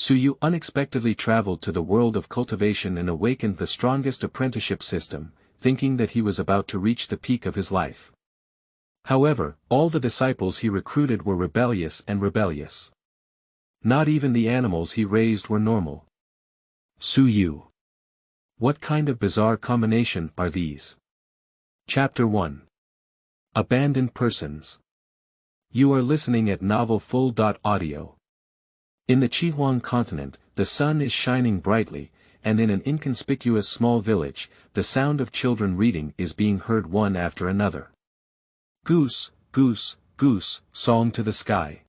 Yu unexpectedly traveled to the world of cultivation and awakened the strongest apprenticeship system, thinking that he was about to reach the peak of his life. However, all the disciples he recruited were rebellious. Not even the animals he raised were normal. Yu. What kind of bizarre combination are these? Chapter 1. Abandoned Persons. You are listening at novelfull.audio. In the Xuanhuan continent, the sun is shining brightly, and in an inconspicuous small village, the sound of children reading is being heard one after another. Goose, goose, goose, song to the sky.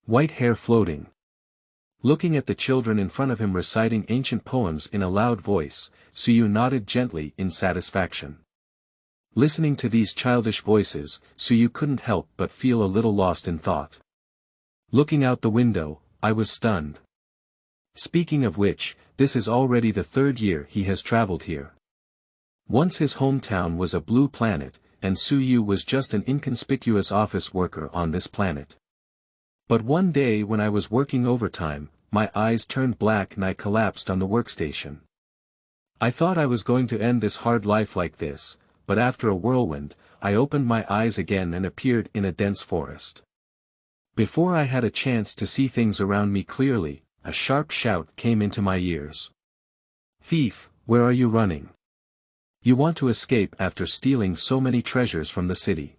White hair floating. Looking at the children in front of him reciting ancient poems in a loud voice, Yu nodded gently in satisfaction. Listening to these childish voices, Yu couldn't help but feel a little lost in thought. Looking out the window, I was stunned. Speaking of which, this is already the 3rd year he has traveled here. Once his hometown was a blue planet, and Yu was just an inconspicuous office worker on this planet. But one day when I was working overtime, my eyes turned black and I collapsed on the workstation. I thought I was going to end this hard life like this, but after a whirlwind, I opened my eyes again and appeared in a dense forest. Before I had a chance to see things around me clearly, a sharp shout came into my ears. Thief, where are you running? You want to escape after stealing so many treasures from the city.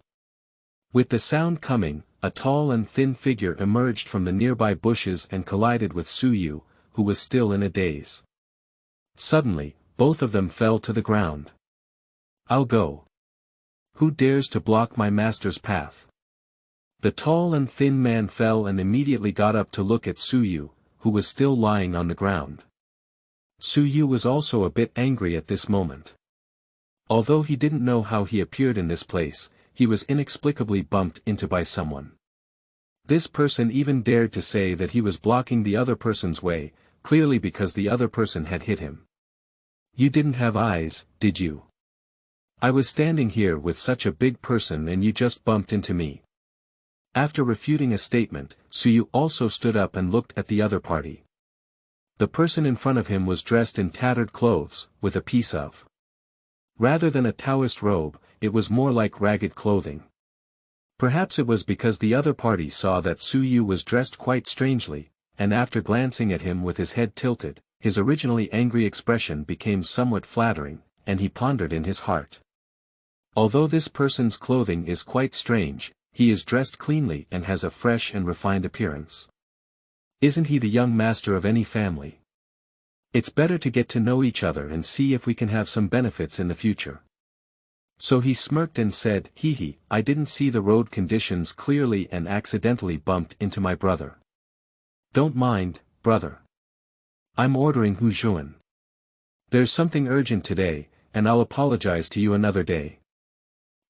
With the sound coming, a tall and thin figure emerged from the nearby bushes and collided with Yu, who was still in a daze. Suddenly, both of them fell to the ground. I'll go. Who dares to block my master's path? The tall and thin man fell and immediately got up to look at Yu, who was still lying on the ground. Yu was also a bit angry at this moment. Although he didn't know how he appeared in this place, he was inexplicably bumped into by someone. This person even dared to say that he was blocking the other person's way, clearly because the other person had hit him. You didn't have eyes, did you? I was standing here with such a big person and you just bumped into me. After refuting a statement, Yu also stood up and looked at the other party. The person in front of him was dressed in tattered clothes, with a piece of. Rather than a Taoist robe, it was more like ragged clothing. Perhaps it was because the other party saw that Yu was dressed quite strangely, and after glancing at him with his head tilted, his originally angry expression became somewhat flattering, and he pondered in his heart. Although this person's clothing is quite strange, he is dressed cleanly and has a fresh and refined appearance. Isn't he the young master of any family? It's better to get to know each other and see if we can have some benefits in the future. So he smirked and said, Hee, I didn't see the road conditions clearly and accidentally bumped into my brother. Don't mind, brother. I'm ordering Xuanhuan. There's something urgent today, and I'll apologize to you another day.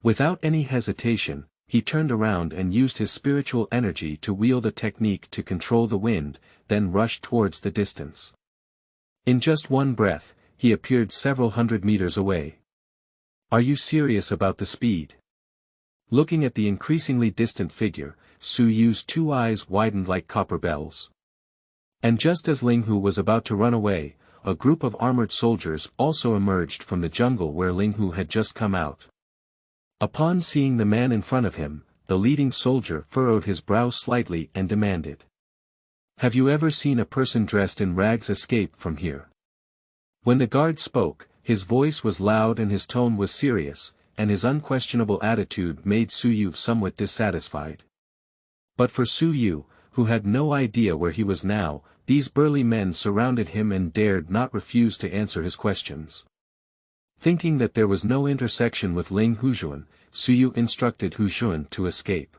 Without any hesitation, he turned around and used his spiritual energy to wield a technique to control the wind, then rushed towards the distance. In just one breath, he appeared several hundred meters away. Are you serious about the speed? Looking at the increasingly distant figure, Yu's 2 eyes widened like copper bells. And just as Linghu was about to run away, a group of armored soldiers also emerged from the jungle where Linghu had just come out. Upon seeing the man in front of him, the leading soldier furrowed his brow slightly and demanded. Have you ever seen a person dressed in rags escape from here? When the guard spoke, his voice was loud and his tone was serious, and his unquestionable attitude made Yu somewhat dissatisfied. But for Yu, who had no idea where he was now, these burly men surrounded him and dared not refuse to answer his questions. Thinking that there was no intersection with Xuanhuan, Yu instructed Xuanhuan to escape.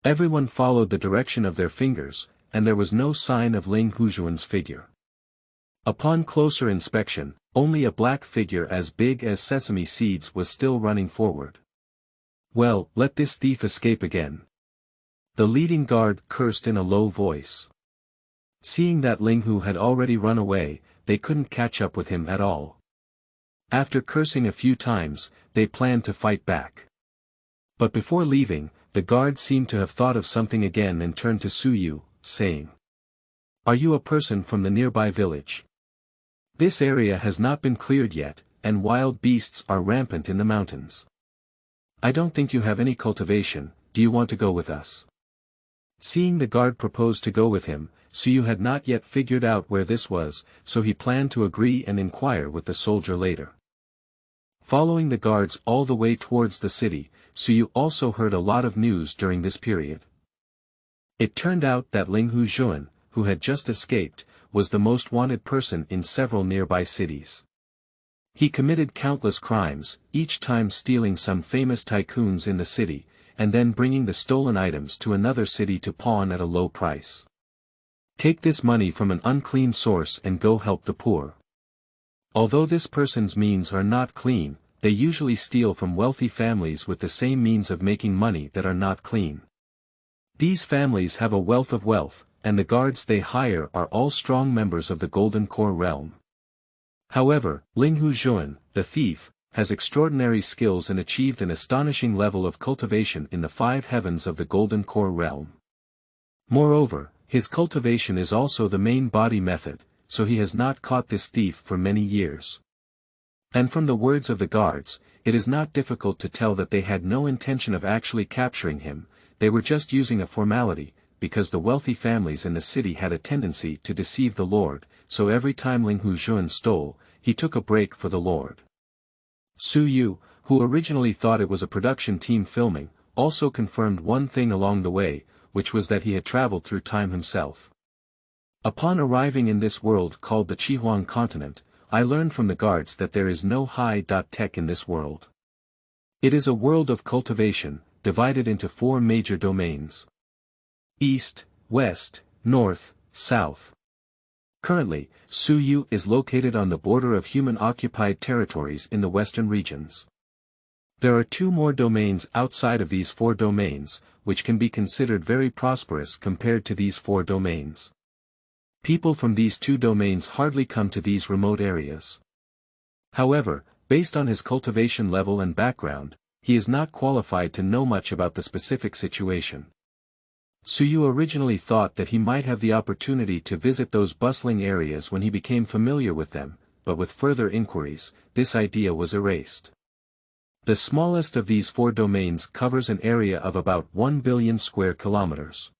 Everyone followed the direction of their fingers, and there was no sign of Xuanhuan's figure. Upon closer inspection, only a black figure as big as sesame seeds was still running forward. Well, let this thief escape again. The leading guard cursed in a low voice. Seeing that Linghu had already run away, they couldn't catch up with him at all. After cursing a few times, they planned to fight back. But before leaving, the guard seemed to have thought of something again and turned to Yu, saying, Are you a person from the nearby village? This area has not been cleared yet, and wild beasts are rampant in the mountains. I don't think you have any cultivation. Do you want to go with us? Seeing the guard propose to go with him, Xuyu had not yet figured out where this was, so he planned to agree and inquire with the soldier later. Following the guards all the way towards the city, Xuyu also heard a lot of news during this period. It turned out that Ling Huzhuan, who had just escaped, was the most wanted person in several nearby cities. He committed countless crimes, each time stealing some famous tycoons in the city, and then bringing the stolen items to another city to pawn at a low price. Take this money from an unclean source and go help the poor. Although this person's means are not clean, they usually steal from wealthy families with the same means of making money that are not clean. These families have a wealth of wealth, and the guards they hire are all strong members of the Golden Core realm. However, Ling Huzhuan, the thief, has extraordinary skills and achieved an astonishing level of cultivation in the 5 heavens of the Golden Core realm. Moreover, his cultivation is also the main body method, so he has not caught this thief for many years. And from the words of the guards, it is not difficult to tell that they had no intention of actually capturing him, they were just using a formality, because the wealthy families in the city had a tendency to deceive the Lord, so every time Ling Huzhuan stole, he took a break for the Lord. Xuyu, who originally thought it was a production team filming, also confirmed one thing along the way, which was that he had traveled through time himself. Upon arriving in this world called the Xuanhuan continent, I learned from the guards that there is no high-tech in this world. It is a world of cultivation, divided into 4 major domains: East, West, North, South. Currently, Xuyu is located on the border of human-occupied territories in the western regions. There are 2 more domains outside of these 4 domains, which can be considered very prosperous compared to these 4 domains. People from these 2 domains hardly come to these remote areas. However, based on his cultivation level and background, he is not qualified to know much about the specific situation. Xuyu originally thought that he might have the opportunity to visit those bustling areas when he became familiar with them, but with further inquiries, this idea was erased. The smallest of these 4 domains covers an area of about 1 billion square kilometers.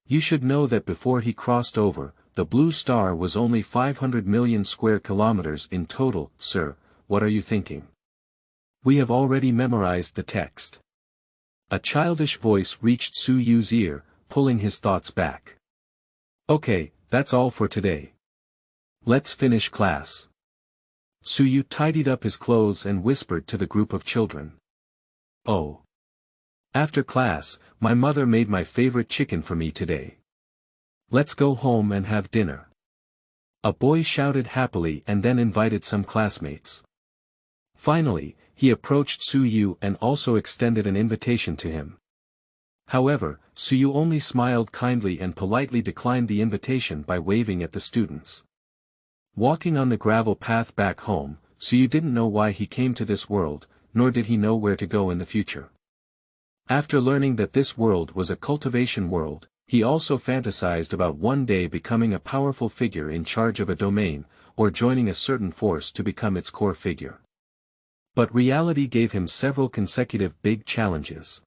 You should know that before he crossed over, the blue star was only 500 million square kilometers in total. Sir, what are you thinking? We have already memorized the text. A childish voice reached Xuyu's ear, pulling his thoughts back. Okay, that's all for today. Let's finish class. Xuyu tidied up his clothes and whispered to the group of children. Oh. After class, my mother made my favorite chicken for me today. Let's go home and have dinner. A boy shouted happily and then invited some classmates. Finally, he approached Xuyu and also extended an invitation to him. However, Xuyu only smiled kindly and politely declined the invitation by waving at the students. Walking on the gravel path back home, Xuyu didn't know why he came to this world, nor did he know where to go in the future. After learning that this world was a cultivation world, he also fantasized about one day becoming a powerful figure in charge of a domain, or joining a certain force to become its core figure. But reality gave him several consecutive big challenges.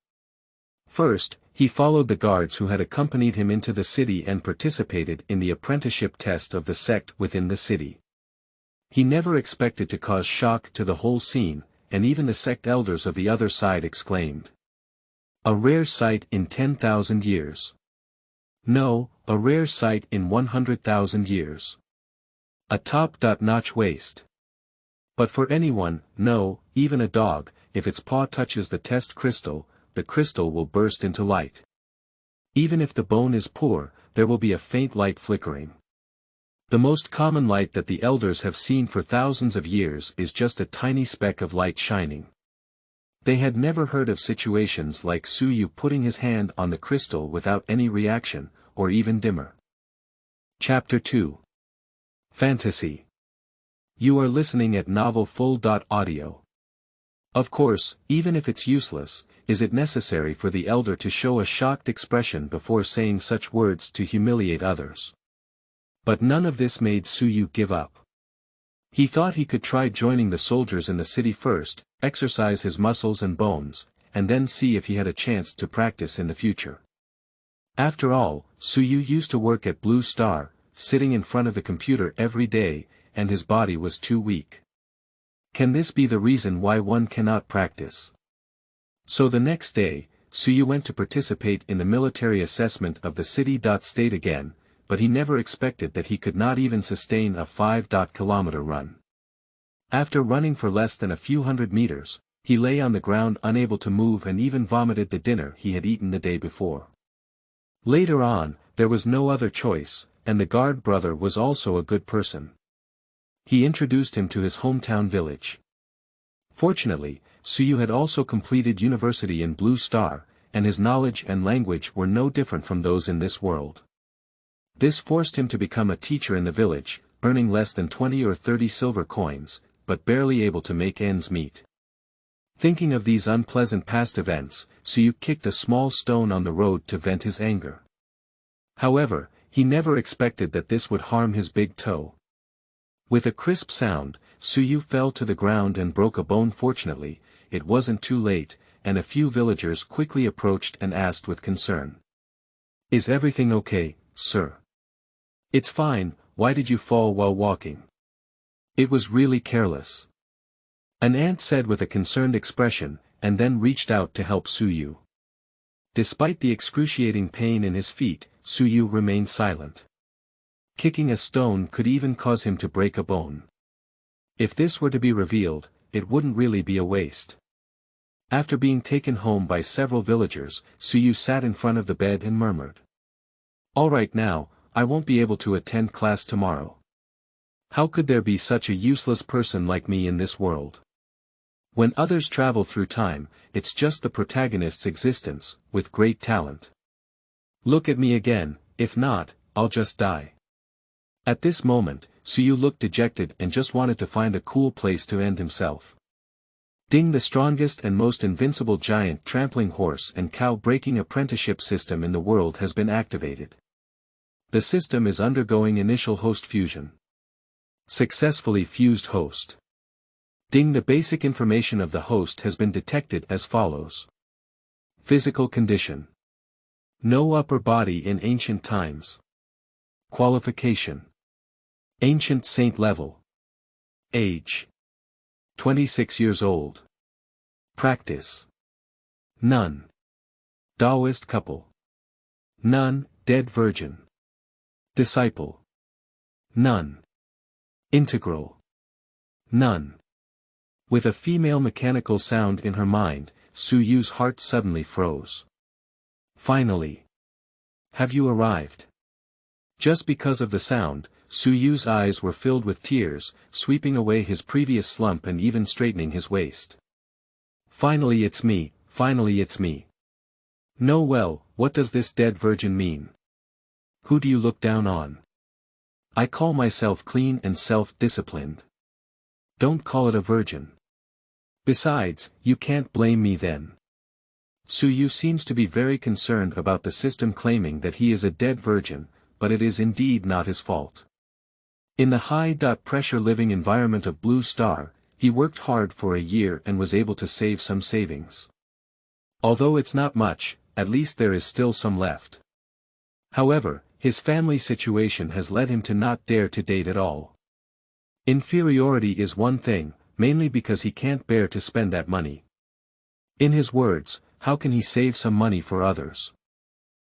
First, he followed the guards who had accompanied him into the city and participated in the apprenticeship test of the sect within the city. He never expected to cause shock to the whole scene, and even the sect elders of the other side exclaimed. A rare sight in 10,000 years. No, a rare sight in 100,000 years. A top-notch waist. But for anyone, no, even a dog, if its paw touches the test crystal, the crystal will burst into light. Even if the bone is poor, there will be a faint light flickering. The most common light that the elders have seen for thousands of years is just a tiny speck of light shining. They had never heard of situations like Xuyu putting his hand on the crystal without any reaction, or even dimmer. Chapter 2. Fantasy. You are listening at novelfull.audio. Of course, even if it's useless, is it necessary for the elder to show a shocked expression before saying such words to humiliate others? But none of this made Su Yu give up. He thought he could try joining the soldiers in the city first, exercise his muscles and bones, and then see if he had a chance to practice in the future. After all, Su Yu used to work at Blue Star, sitting in front of the computer every day, and his body was too weak. Can this be the reason why one cannot practice? So the next day, Su Yu went to participate in the military assessment of the city-state again, but he never expected that he could not even sustain a 5-kilometer run. After running for less than a few hundred meters, he lay on the ground unable to move and even vomited the dinner he had eaten the day before. Later on, there was no other choice, and the guard brother was also a good person. He introduced him to his hometown village. Fortunately, Su Yu had also completed university in Blue Star, and his knowledge and language were no different from those in this world. This forced him to become a teacher in the village, earning less than 20 or 30 silver coins, but barely able to make ends meet. Thinking of these unpleasant past events, Su Yu kicked a small stone on the road to vent his anger. However, he never expected that this would harm his big toe. With a crisp sound, Su Yu fell to the ground and broke a bone. Fortunately, it wasn't too late, and a few villagers quickly approached and asked with concern. "Is everything okay, sir?" "It's fine. Why did you fall while walking?" "It was really careless," an ant said with a concerned expression, and then reached out to help Su Yu. Despite the excruciating pain in his feet, Su Yu remained silent. Kicking a stone could even cause him to break a bone. If this were to be revealed, it wouldn't really be a waste. After being taken home by several villagers, Su Yu sat in front of the bed and murmured, "All right now, I won't be able to attend class tomorrow. How could there be such a useless person like me in this world? When others travel through time, it's just the protagonist's existence, with great talent. Look at me again, if not, I'll just die." At this moment, Su Yu looked dejected and just wanted to find a cool place to end himself. Ding! The strongest and most invincible giant trampling horse and cow breaking apprenticeship system in the world has been activated. The system is undergoing initial host fusion. Successfully fused host. Ding! The basic information of the host has been detected as follows. Physical condition. No upper body in ancient times. Qualification. Ancient saint level. Age. 26 years old. Practice. None. Taoist couple. None, dead virgin. Disciple. None. Integral. None. With a female mechanical sound in her mind, Su Yu's heart suddenly froze. Finally. Have you arrived? Just because of the sound, Su Yu's eyes were filled with tears, sweeping away his previous slump and even straightening his waist. Finally it's me, finally it's me. No, well, what does this dead virgin mean? Who do you look down on? I call myself clean and self-disciplined. Don't call it a virgin. Besides, you can't blame me then. Su Yu seems to be very concerned about the system claiming that he is a dead virgin, but it is indeed not his fault. In the high-pressure living environment of Blue Star, he worked hard for a year and was able to save some savings. Although it's not much, at least there is still some left. However, his family situation has led him to not dare to date at all. Inferiority is one thing, mainly because he can't bear to spend that money. In his words, how can he save some money for others?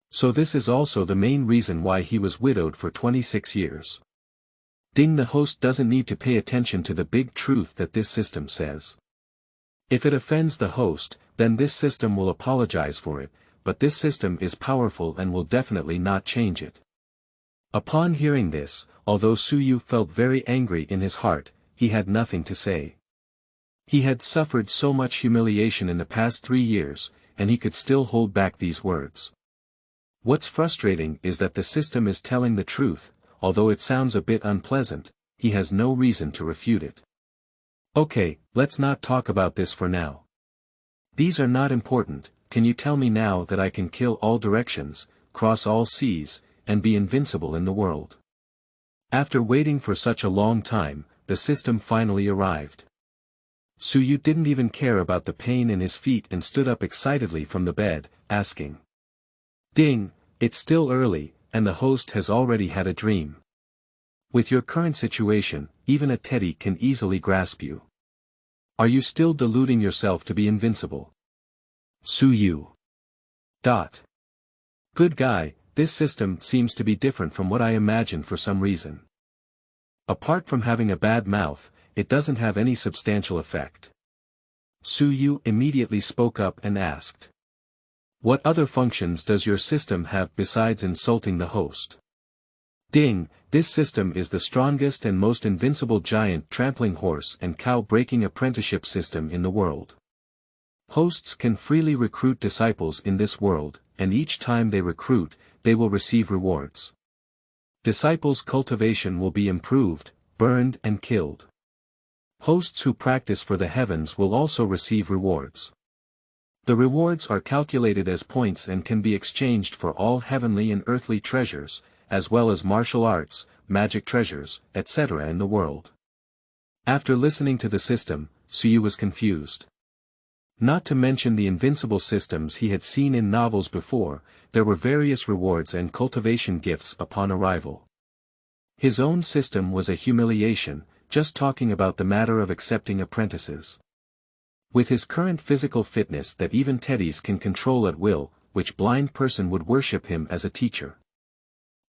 So this is also the main reason why he was widowed for 26 years. Ding! The host doesn't need to pay attention to the big truth that this system says. If it offends the host, then this system will apologize for it, but this system is powerful and will definitely not change it. Upon hearing this, although Su Yu felt very angry in his heart, he had nothing to say. He had suffered so much humiliation in the past 3 years, and he could still hold back these words. What's frustrating is that the system is telling the truth, although it sounds a bit unpleasant, he has no reason to refute it. Okay, let's not talk about this for now. These are not important. Can you tell me now that I can kill all directions, cross all seas, and be invincible in the world? After waiting for such a long time, the system finally arrived. Suyu didn't even care about the pain in his feet and stood up excitedly from the bed, asking. Ding, it's still early, and the host has already had a dream. With your current situation, even a teddy can easily grasp you. Are you still deluding yourself to be invincible? Suyu. Good guy, this system seems to be different from what I imagined for some reason. Apart from having a bad mouth, it doesn't have any substantial effect. Suyu immediately spoke up and asked. What other functions does your system have besides insulting the host? Ding, this system is the strongest and most invincible giant trampling horse and cow breaking apprenticeship system in the world. Hosts can freely recruit disciples in this world, and each time they recruit, they will receive rewards. Disciples' cultivation will be improved, burned and killed. Hosts who practice for the heavens will also receive rewards. The rewards are calculated as points and can be exchanged for all heavenly and earthly treasures, as well as martial arts, magic treasures, etc. in the world. After listening to the system, Suyu was confused. Not to mention the invincible systems he had seen in novels before, there were various rewards and cultivation gifts upon arrival. His own system was a humiliation, just talking about the matter of accepting apprentices. With his current physical fitness that even teddies can control at will, which blind person would worship him as a teacher?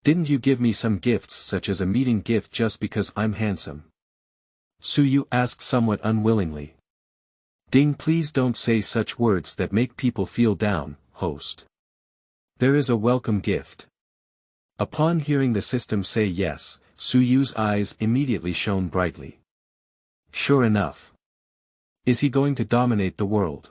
Didn't you give me some gifts such as a meeting gift just because I'm handsome? Suyu asked somewhat unwillingly. Ding, please don't say such words that make people feel down, host. There is a welcome gift. Upon hearing the system say yes, Suyu's eyes immediately shone brightly. Sure enough. Is he going to dominate the world?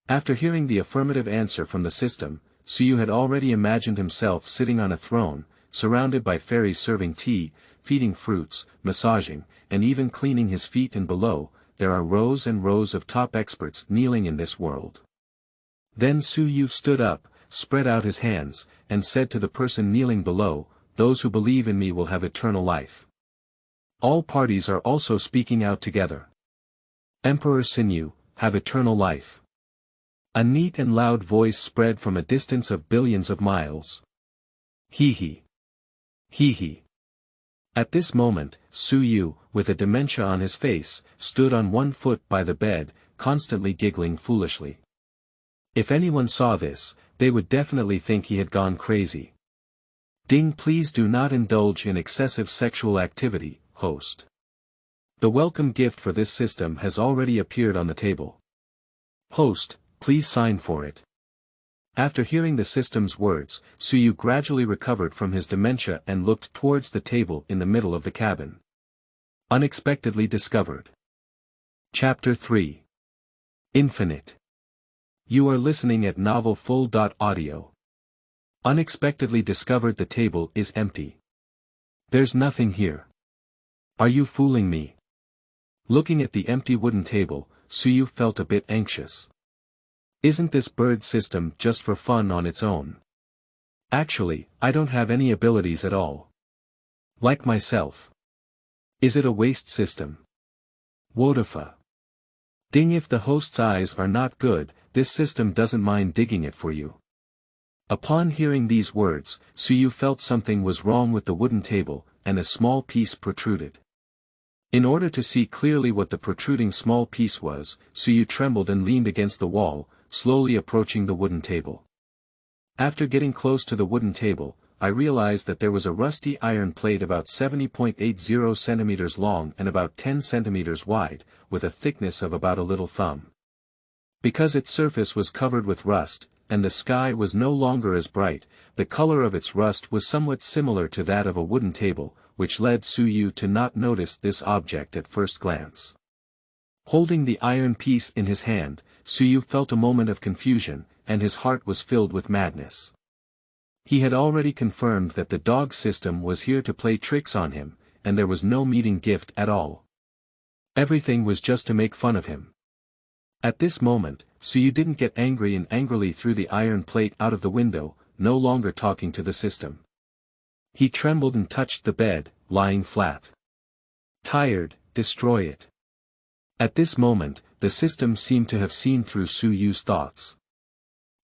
After hearing the affirmative answer from the system, Suyu had already imagined himself sitting on a throne, surrounded by fairies serving tea, feeding fruits, massaging, and even cleaning his feet, and below, there are rows and rows of top experts kneeling in this world. Then Suyu stood up, spread out his hands, and said to the person kneeling below, those who believe in me will have eternal life. All parties are also speaking out together. Emperor Sinew, have eternal life. A neat and loud voice spread from a distance of billions of miles. Hee hee. Hee hee. At this moment, Suyu, with a dementia on his face, stood on one foot by the bed, constantly giggling foolishly. If anyone saw this, they would definitely think he had gone crazy. Ding, please do not indulge in excessive sexual activity, host. The welcome gift for this system has already appeared on the table. Host, please sign for it. After hearing the system's words, Suyu gradually recovered from his dementia and looked towards the table in the middle of the cabin. Unexpectedly discovered. Chapter 3. Infinite. You are listening at novelfull.audio. Unexpectedly discovered the table is empty. There's nothing here. Are you fooling me? Looking at the empty wooden table, Suyu felt a bit anxious. Isn't this bird system just for fun on its own? Actually, I don't have any abilities at all. Like myself. Is it a waste system? Wodafa. Ding, if the host's eyes are not good, this system doesn't mind digging it for you. Upon hearing these words, Suyu felt something was wrong with the wooden table, and a small piece protruded. In order to see clearly what the protruding small piece was, Suyu trembled and leaned against the wall, slowly approaching the wooden table. After getting close to the wooden table, I realized that there was a rusty iron plate about 70.80 centimeters long and about 10 centimeters wide, with a thickness of about a little thumb. Because its surface was covered with rust, and the sky was no longer as bright, the color of its rust was somewhat similar to that of a wooden table, which led Suyu to not notice this object at first glance. Holding the iron piece in his hand, Suyu felt a moment of confusion, and his heart was filled with madness. He had already confirmed that the dog system was here to play tricks on him, and there was no meeting gift at all. Everything was just to make fun of him. At this moment, Suyu didn't get angry and angrily threw the iron plate out of the window, no longer talking to the system. He trembled and touched the bed, lying flat. Tired, destroy it. At this moment, the system seemed to have seen through Su Yu's thoughts.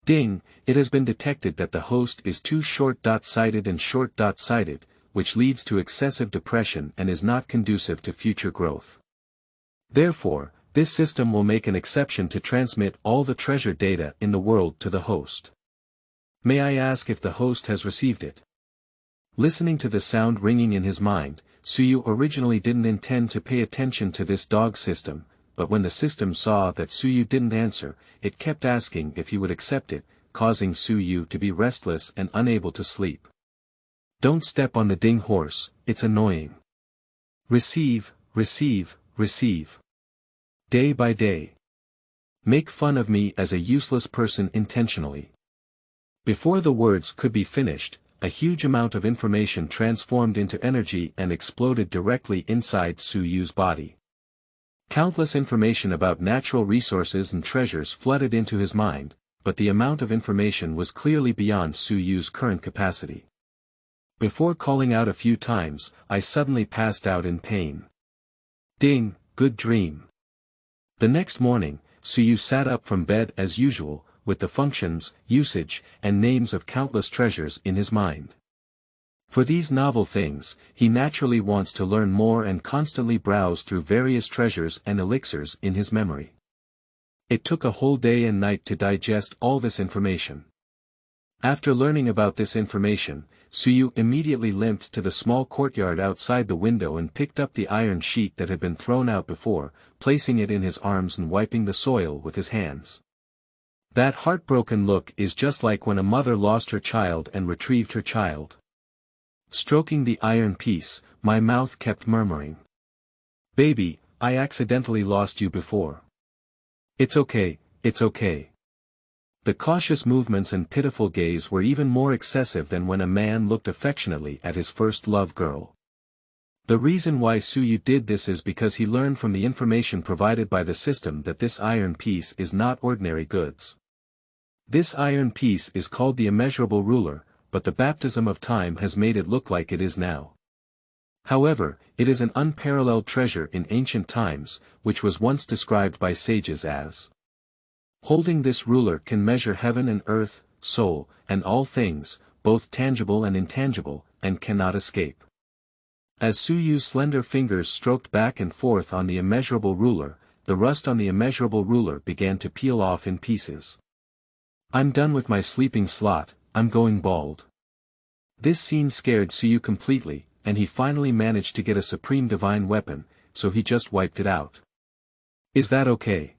Ding, it has been detected that the host is too short-sighted and short-sighted, which leads to excessive depression and is not conducive to future growth. Therefore, this system will make an exception to transmit all the treasure data in the world to the host. May I ask if the host has received it? Listening to the sound ringing in his mind, Su Yu originally didn't intend to pay attention to this dog system, but when the system saw that Su Yu didn't answer, it kept asking if he would accept it, causing Su Yu to be restless and unable to sleep. Don't step on the ding horse, it's annoying. Receive, receive, receive. Day by day. Make fun of me as a useless person intentionally. Before the words could be finished, a huge amount of information transformed into energy and exploded directly inside Su Yu's body. Countless information about natural resources and treasures flooded into his mind, but the amount of information was clearly beyond Su Yu's current capacity. Before calling out a few times, I suddenly passed out in pain. Ding, good dream. The next morning, Su Yu sat up from bed as usual, with the functions, usage, and names of countless treasures in his mind. For these novel things, he naturally wants to learn more and constantly browse through various treasures and elixirs in his memory. It took a whole day and night to digest all this information. After learning about this information, Su Yu immediately limped to the small courtyard outside the window and picked up the iron sheet that had been thrown out before, placing it in his arms and wiping the soil with his hands. That heartbroken look is just like when a mother lost her child and retrieved her child. Stroking the iron piece, my mouth kept murmuring. Baby, I accidentally lost you before. It's okay, it's okay. The cautious movements and pitiful gaze were even more excessive than when a man looked affectionately at his first love girl. The reason why Su Yu did this is because he learned from the information provided by the system that this iron piece is not ordinary goods. This iron piece is called the immeasurable ruler, but the baptism of time has made it look like it is now. However, it is an unparalleled treasure in ancient times, which was once described by sages as holding this ruler can measure heaven and earth, soul, and all things, both tangible and intangible, and cannot escape. As Su Yu's slender fingers stroked back and forth on the immeasurable ruler, the rust on the immeasurable ruler began to peel off in pieces. I'm done with my sleeping slot, I'm going bald. This scene scared Su Yu completely, and he finally managed to get a supreme divine weapon, so he just wiped it out. Is that okay?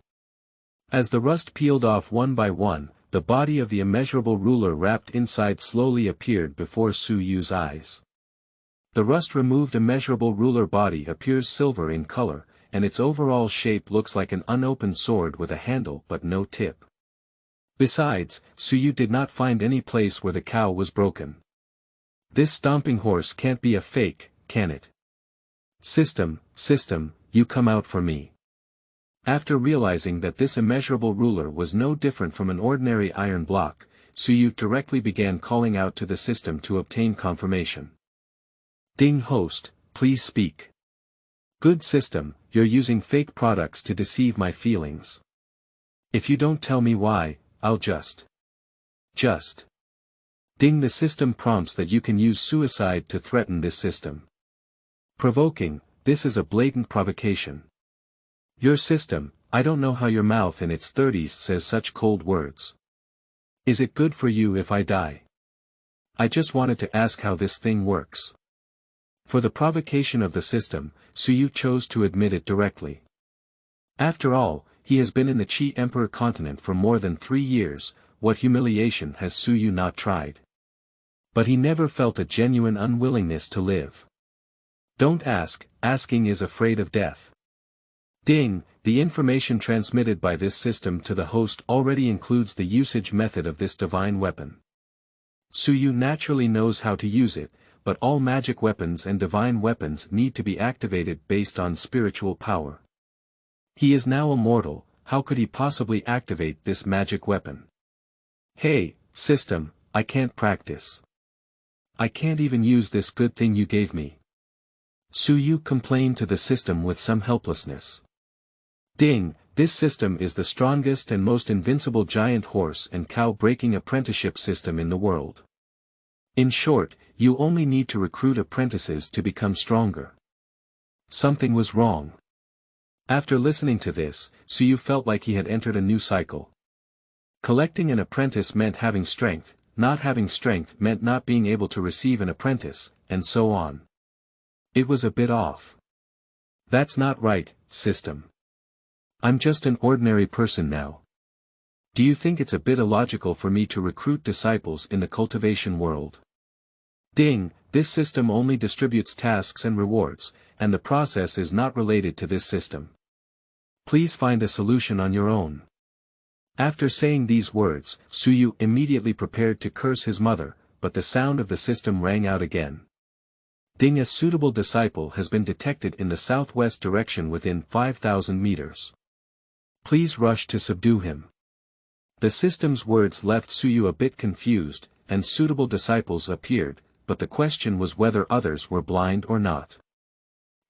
As the rust peeled off one by one, the body of the immeasurable ruler wrapped inside slowly appeared before Su Yu's eyes. The rust-removed immeasurable ruler body appears silver in color, and its overall shape looks like an unopened sword with a handle but no tip. Besides, Su Yu did not find any place where the cow was broken. This stomping horse can't be a fake, can it? System, you come out for me. After realizing that this immeasurable ruler was no different from an ordinary iron block, Su Yu directly began calling out to the system to obtain confirmation. Ding host, please speak. Good system, you're using fake products to deceive my feelings. If you don't tell me why, I'll just. Ding, the system prompts that you can use suicide to threaten this system. Provoking, this is a blatant provocation. Your system, I don't know how your mouth in its 30s says such cold words. Is it good for you if I die? I just wanted to ask how this thing works. For the provocation of the system, Su Yu chose to admit it directly. After all, he has been in the Qi Emperor continent for more than 3 years, what humiliation has Su Yu not tried? But he never felt a genuine unwillingness to live. Don't ask, asking is afraid of death. Ding, the information transmitted by this system to the host already includes the usage method of this divine weapon. Su Yu naturally knows how to use it, but all magic weapons and divine weapons need to be activated based on spiritual power. He is now immortal, how could he possibly activate this magic weapon? Hey, system, I can't practice. I can't even use this good thing you gave me. Su Yu complained to the system with some helplessness. Ding, this system is the strongest and most invincible giant horse and cow breaking apprenticeship system in the world. In short, you only need to recruit apprentices to become stronger. Something was wrong. After listening to this, Su Yu felt like he had entered a new cycle. Collecting an apprentice meant having strength, not having strength meant not being able to receive an apprentice, and so on. It was a bit off. That's not right, system. I'm just an ordinary person now. Do you think it's a bit illogical for me to recruit disciples in the cultivation world? Ding, this system only distributes tasks and rewards, and the process is not related to this system. Please find a solution on your own. After saying these words, Su Yu immediately prepared to curse his mother, but the sound of the system rang out again. Ding, a suitable disciple has been detected in the southwest direction within 5,000 meters. Please rush to subdue him. The system's words left Su Yu a bit confused, and suitable disciples appeared, but the question was whether others were blind or not.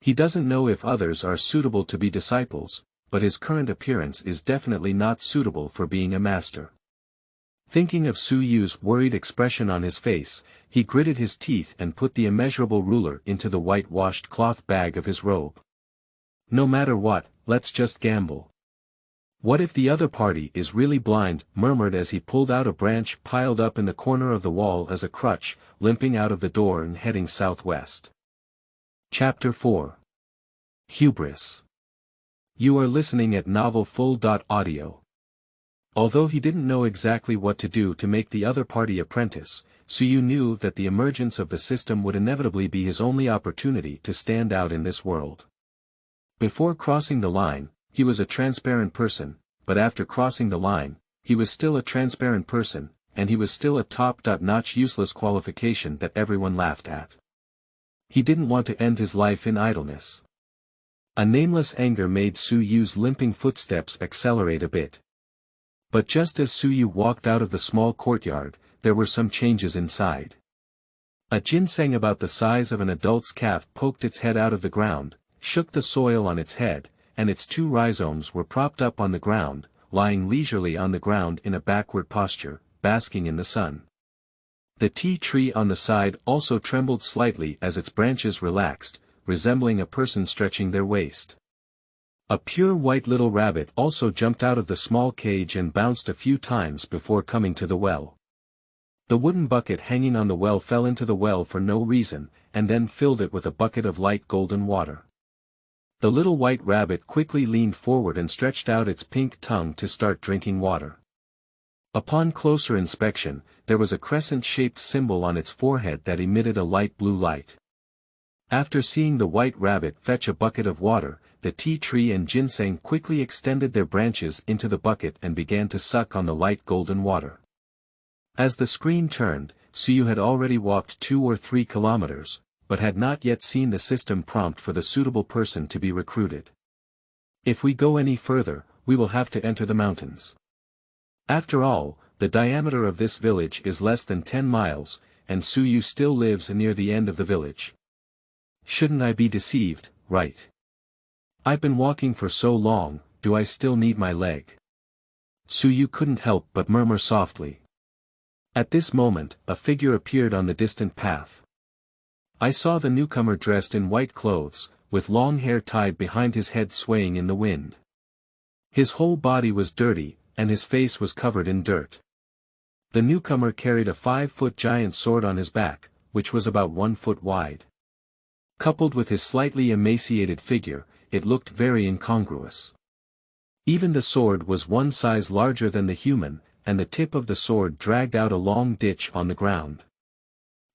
He doesn't know if others are suitable to be disciples, but his current appearance is definitely not suitable for being a master. Thinking of Su Yu's worried expression on his face, he gritted his teeth and put the immeasurable ruler into the whitewashed cloth bag of his robe. No matter what, let's just gamble. What if the other party is really blind? Murmured as he pulled out a branch piled up in the corner of the wall as a crutch, limping out of the door and heading southwest. Chapter 4. Hubris. You are listening at novelfull.audio. Although he didn't know exactly what to do to make the other party apprentice, Su Yu knew that the emergence of the system would inevitably be his only opportunity to stand out in this world. Before crossing the line, he was a transparent person, but after crossing the line, he was still a transparent person, and he was still a top-notch useless qualification that everyone laughed at. He didn't want to end his life in idleness. A nameless anger made Su Yu's limping footsteps accelerate a bit. But just as Su Yu walked out of the small courtyard, there were some changes inside. A ginseng about the size of an adult's calf poked its head out of the ground, shook the soil on its head, and its two rhizomes were propped up on the ground, lying leisurely on the ground in a backward posture, basking in the sun. The tea tree on the side also trembled slightly as its branches relaxed, resembling a person stretching their waist. A pure white little rabbit also jumped out of the small cage and bounced a few times before coming to the well. The wooden bucket hanging on the well fell into the well for no reason, and then filled it with a bucket of light golden water. The little white rabbit quickly leaned forward and stretched out its pink tongue to start drinking water. Upon closer inspection, there was a crescent-shaped symbol on its forehead that emitted a light blue light. After seeing the white rabbit fetch a bucket of water, the tea tree and ginseng quickly extended their branches into the bucket and began to suck on the light golden water. As the screen turned, Su Yu had already walked 2 or 3 kilometers, but had not yet seen the system prompt for the suitable person to be recruited. If we go any further, we will have to enter the mountains. After all, the diameter of this village is less than 10 miles, and Su Yu still lives near the end of the village. Shouldn't I be deceived, right? I've been walking for so long, do I still need my leg? Su Yu couldn't help but murmur softly. At this moment, a figure appeared on the distant path. I saw the newcomer dressed in white clothes, with long hair tied behind his head swaying in the wind. His whole body was dirty, and his face was covered in dirt. The newcomer carried a 5-foot giant sword on his back, which was about 1 foot wide. Coupled with his slightly emaciated figure, it looked very incongruous. Even the sword was 1 size larger than the human, and the tip of the sword dragged out a long ditch on the ground.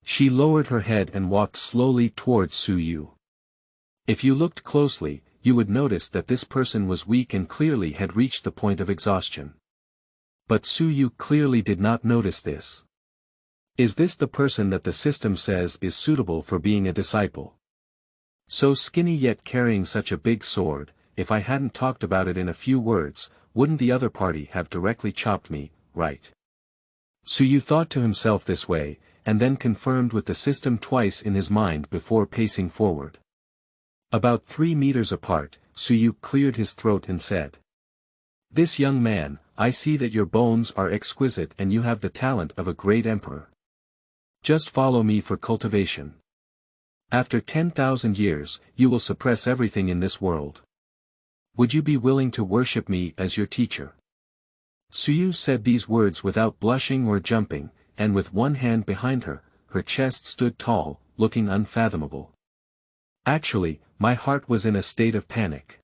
She lowered her head and walked slowly towards Su Yu. If you looked closely, you would notice that this person was weak and clearly had reached the point of exhaustion. But Su Yu clearly did not notice this. Is this the person that the system says is suitable for being a disciple? So skinny yet carrying such a big sword, if I hadn't talked about it in a few words, wouldn't the other party have directly chopped me, right? Su Yu thought to himself this way, and then confirmed with the system twice in his mind before pacing forward. About 3 meters apart, Suyu cleared his throat and said. This young man, I see that your bones are exquisite and you have the talent of a great emperor. Just follow me for cultivation. After 10,000 years, you will suppress everything in this world. Would you be willing to worship me as your teacher? Suyu said these words without blushing or jumping, and with one hand behind her, her chest stood tall, looking unfathomable. Actually, my heart was in a state of panic.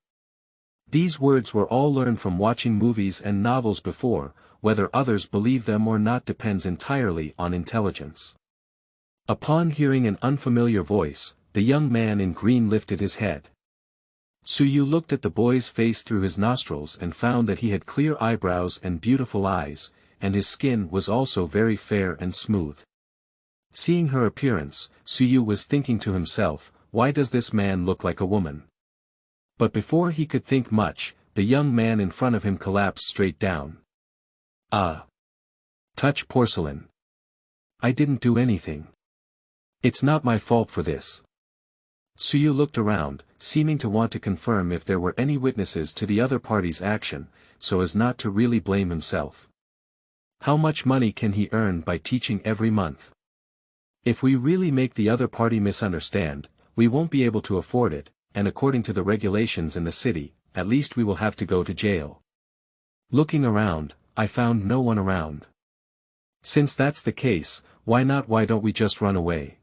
These words were all learned from watching movies and novels before, whether others believe them or not depends entirely on intelligence. Upon hearing an unfamiliar voice, the young man in green lifted his head. Suyu looked at the boy's face through his nostrils and found that he had clear eyebrows and beautiful eyes, and his skin was also very fair and smooth. Seeing her appearance, Suyu was thinking to himself, why does this man look like a woman? But before he could think much, the young man in front of him collapsed straight down. Ah! Touch porcelain. I didn't do anything. It's not my fault for this. Suyu looked around, seeming to want to confirm if there were any witnesses to the other party's action, so as not to really blame himself. How much money can he earn by teaching every month? If we really make the other party misunderstand, we won't be able to afford it, and according to the regulations in the city, at least we will have to go to jail. Looking around, I found no one around. Since that's the case, why don't we just run away?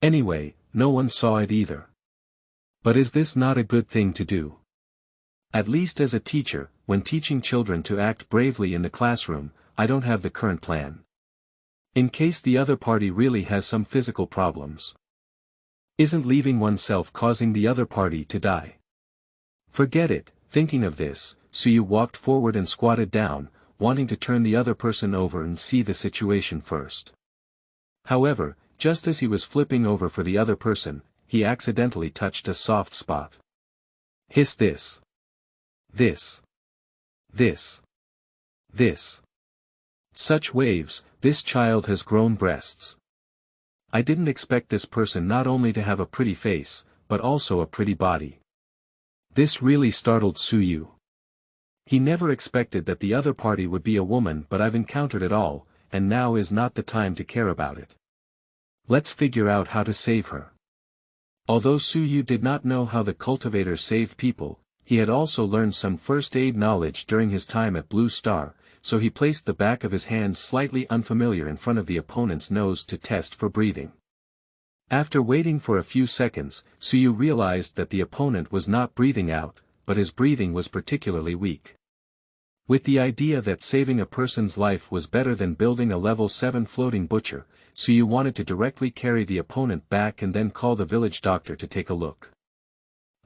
Anyway, no one saw it either. But is this not a good thing to do? At least as a teacher, when teaching children to act bravely in the classroom, I don't have the current plan. In case the other party really has some physical problems. Isn't leaving oneself causing the other party to die? Forget it. Thinking of this, Suyu walked forward and squatted down, wanting to turn the other person over and see the situation first. However, just as he was flipping over for the other person, he accidentally touched a soft spot. Hiss this. This. This. This. Such waves, this child has grown breasts. I didn't expect this person not only to have a pretty face, but also a pretty body. This really startled Suyu. He never expected that the other party would be a woman, but I've encountered it all, and now is not the time to care about it. Let's figure out how to save her. Although Suyu did not know how the cultivator saved people, he had also learned some first aid knowledge during his time at Blue Star, so he placed the back of his hand slightly unfamiliar in front of the opponent's nose to test for breathing. After waiting for a few seconds, Suyu realized that the opponent was not breathing out, but his breathing was particularly weak. With the idea that saving a person's life was better than building a level 7 floating butcher, Suyu wanted to directly carry the opponent back and then call the village doctor to take a look.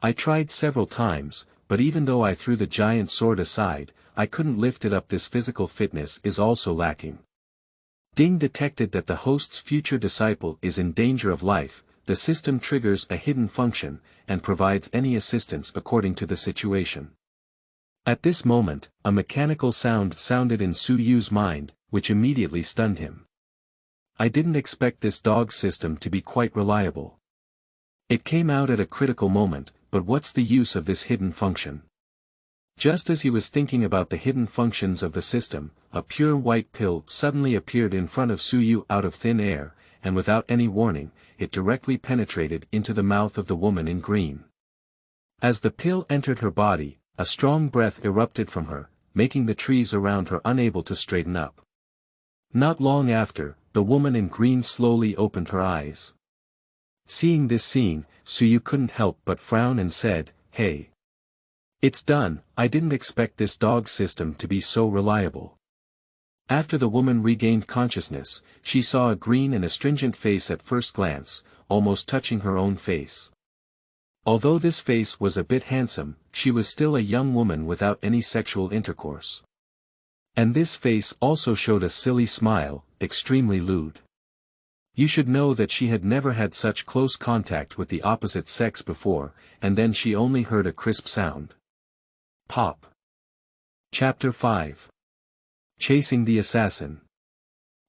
I tried several times, but even though I threw the giant sword aside, I couldn't lift it up. This physical fitness is also lacking. Ding detected that the host's future disciple is in danger of life. The system triggers a hidden function, and provides any assistance according to the situation. At this moment, a mechanical sound sounded in Suyu's mind, which immediately stunned him. I didn't expect this dog system to be quite reliable. It came out at a critical moment, but what's the use of this hidden function? Just as he was thinking about the hidden functions of the system, a pure white pill suddenly appeared in front of Suyu out of thin air, and without any warning, it directly penetrated into the mouth of the woman in green. As the pill entered her body, a strong breath erupted from her, making the trees around her unable to straighten up. Not long after, the woman in green slowly opened her eyes. Seeing this scene, Suyu couldn't help but frown and said, "Hey. It's done. I didn't expect this dog system to be so reliable." After the woman regained consciousness, she saw a green and astringent face at first glance, almost touching her own face. Although this face was a bit handsome, she was still a young woman without any sexual intercourse. And this face also showed a silly smile, extremely lewd. You should know that she had never had such close contact with the opposite sex before, and then she only heard a crisp sound. Pop. Chapter 5. Chasing the Assassin.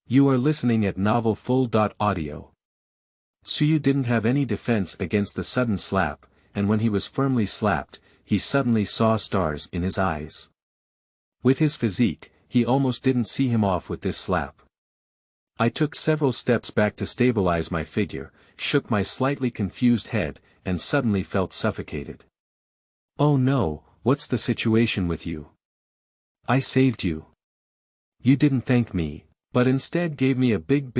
You are listening at novelfull.audio. Suyu didn't have any defense against the sudden slap, and when he was firmly slapped, he suddenly saw stars in his eyes. With his physique, he almost didn't see him off with this slap. I took several steps back to stabilize my figure, shook my slightly confused head, and suddenly felt suffocated. "Oh no, what's the situation with you? I saved you. You didn't thank me, but instead gave me a big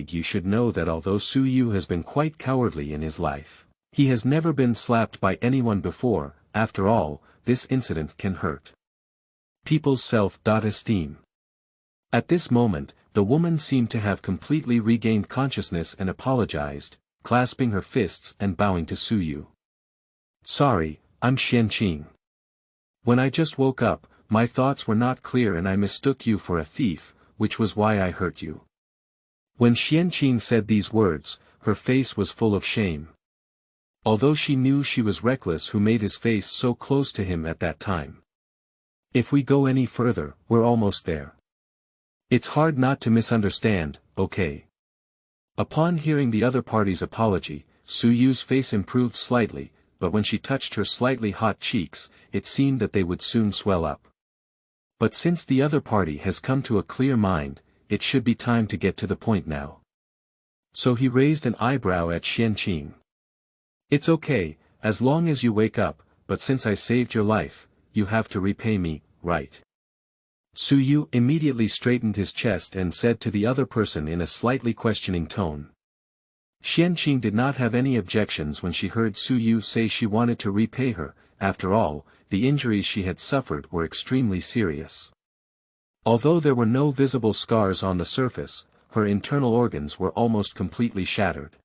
You should know that although Su Yu has been quite cowardly in his life, he has never been slapped by anyone before. After all, this incident can hurt people's self-esteem. At this moment, the woman seemed to have completely regained consciousness and apologized, clasping her fists and bowing to Su Yu. "Sorry, I'm Xianqing. When I just woke up, my thoughts were not clear and I mistook you for a thief, which was why I hurt you." When Xianqing said these words, her face was full of shame. Although she knew she was reckless who made his face so close to him at that time. If we go any further, we're almost there. It's hard not to misunderstand, okay? Upon hearing the other party's apology, Su Yu's face improved slightly, but when she touched her slightly hot cheeks, it seemed that they would soon swell up. But since the other party has come to a clear mind, it should be time to get to the point now. So he raised an eyebrow at Xianqing. "It's okay, as long as you wake up, but since I saved your life, you have to repay me, right?" Su Yu immediately straightened his chest and said to the other person in a slightly questioning tone. Xianqing did not have any objections when she heard Su Yu say she wanted to repay her. After all, the injuries she had suffered were extremely serious. Although there were no visible scars on the surface, her internal organs were almost completely shattered.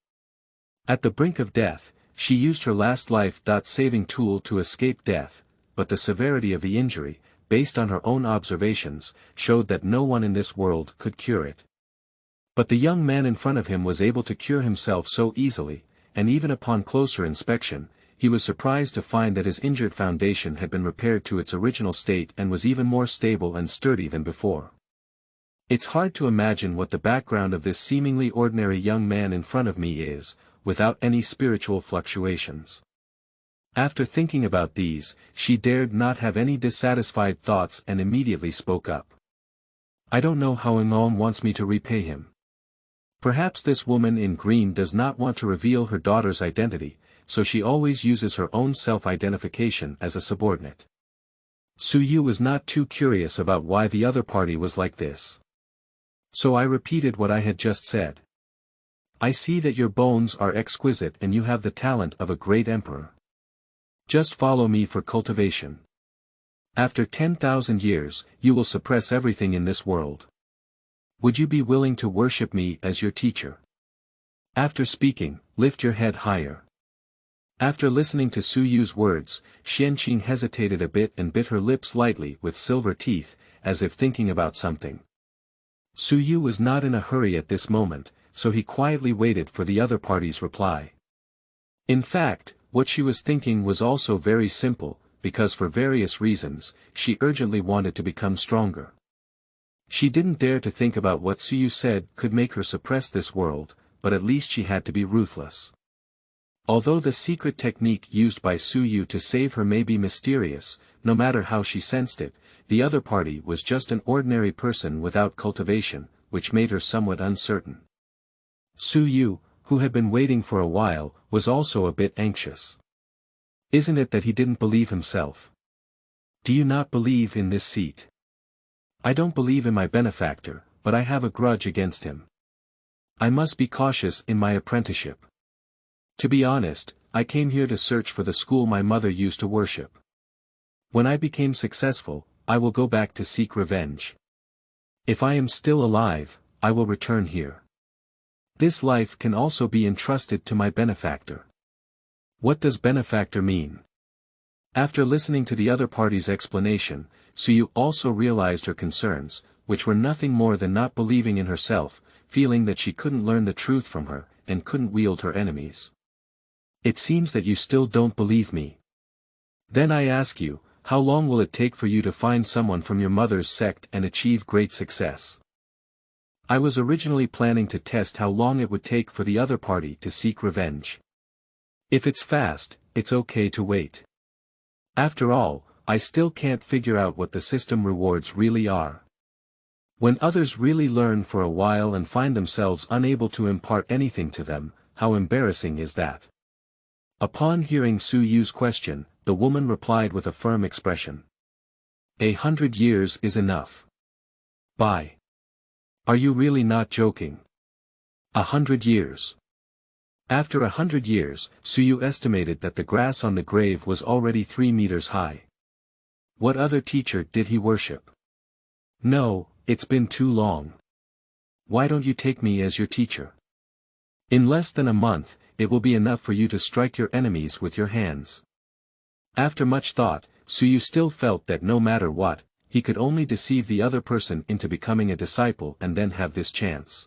At the brink of death, she used her last life-saving tool to escape death, but the severity of the injury, based on her own observations, showed that no one in this world could cure it. But the young man in front of him was able to cure himself so easily, and even upon closer inspection, he was surprised to find that his injured foundation had been repaired to its original state and was even more stable and sturdy than before. It's hard to imagine what the background of this seemingly ordinary young man in front of me is, without any spiritual fluctuations. After thinking about these, she dared not have any dissatisfied thoughts and immediately spoke up. "I don't know how Imam wants me to repay him. Perhaps this woman in green does not want to reveal her daughter's identity, so she always uses her own self-identification as a subordinate." Su Yu was not too curious about why the other party was like this. So I repeated what I had just said. "I see that your bones are exquisite and you have the talent of a great emperor. Just follow me for cultivation. After 10,000 years, you will suppress everything in this world. Would you be willing to worship me as your teacher?" After speaking, lift your head higher. After listening to Su Yu's words, Xianqing hesitated a bit and bit her lips lightly with silver teeth, as if thinking about something. Su Yu was not in a hurry at this moment, so he quietly waited for the other party's reply. In fact, what she was thinking was also very simple, because for various reasons, she urgently wanted to become stronger. She didn't dare to think about what Su Yu said could make her suppress this world, but at least she had to be ruthless. Although the secret technique used by Su Yu to save her may be mysterious, no matter how she sensed it, the other party was just an ordinary person without cultivation, which made her somewhat uncertain. Su Yu, who had been waiting for a while, was also a bit anxious. Isn't it that he didn't believe himself? Do you not believe in this seat? I don't believe in my benefactor, but I have a grudge against him. I must be cautious in my apprenticeship. To be honest, I came here to search for the school my mother used to worship. When I became successful, I will go back to seek revenge. If I am still alive, I will return here. This life can also be entrusted to my benefactor. What does benefactor mean? After listening to the other party's explanation, Su Yu also realized her concerns, which were nothing more than not believing in herself, feeling that she couldn't learn the truth from her, and couldn't wield her enemies. It seems that you still don't believe me. Then I ask you, how long will it take for you to find someone from your mother's sect and achieve great success? I was originally planning to test how long it would take for the other party to seek revenge. If it's fast, it's okay to wait. After all, I still can't figure out what the system rewards really are. When others really learn for a while and find themselves unable to impart anything to them, how embarrassing is that? Upon hearing Su Yu's question, the woman replied with a firm expression. 100 years is enough. Bye. Are you really not joking? 100 years. After 100 years, Su Yu estimated that the grass on the grave was already 3 meters high. What other teacher did he worship? No, it's been too long. Why don't you take me as your teacher? In less than a month, it will be enough for you to strike your enemies with your hands. After much thought, Su Yu still felt that no matter what, he could only deceive the other person into becoming a disciple and then have this chance.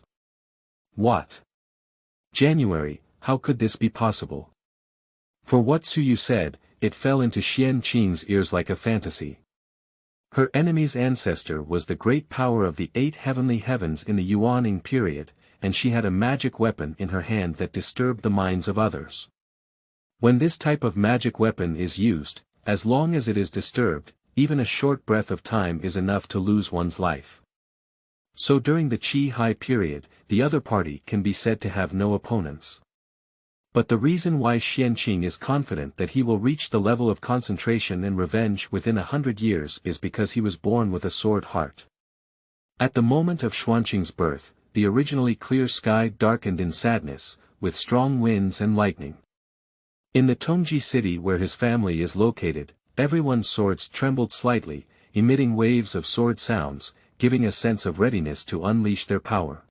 What? January, how could this be possible? For what Su Yu said, it fell into Xian Qing's ears like a fantasy. Her enemy's ancestor was the great power of the 8 heavenly heavens in the Yuaning period, and she had a magic weapon in her hand that disturbed the minds of others. When this type of magic weapon is used, as long as it is disturbed, even a short breath of time is enough to lose one's life. So during the Qi Hai period, the other party can be said to have no opponents. But the reason why Xianqing is confident that he will reach the level of concentration and revenge within 100 years is because he was born with a sword heart. At the moment of Xuanqing's birth, the originally clear sky darkened in sadness, with strong winds and lightning. In the Tongji city where his family is located, everyone's swords trembled slightly, emitting waves of sword sounds, giving a sense of readiness to unleash their power.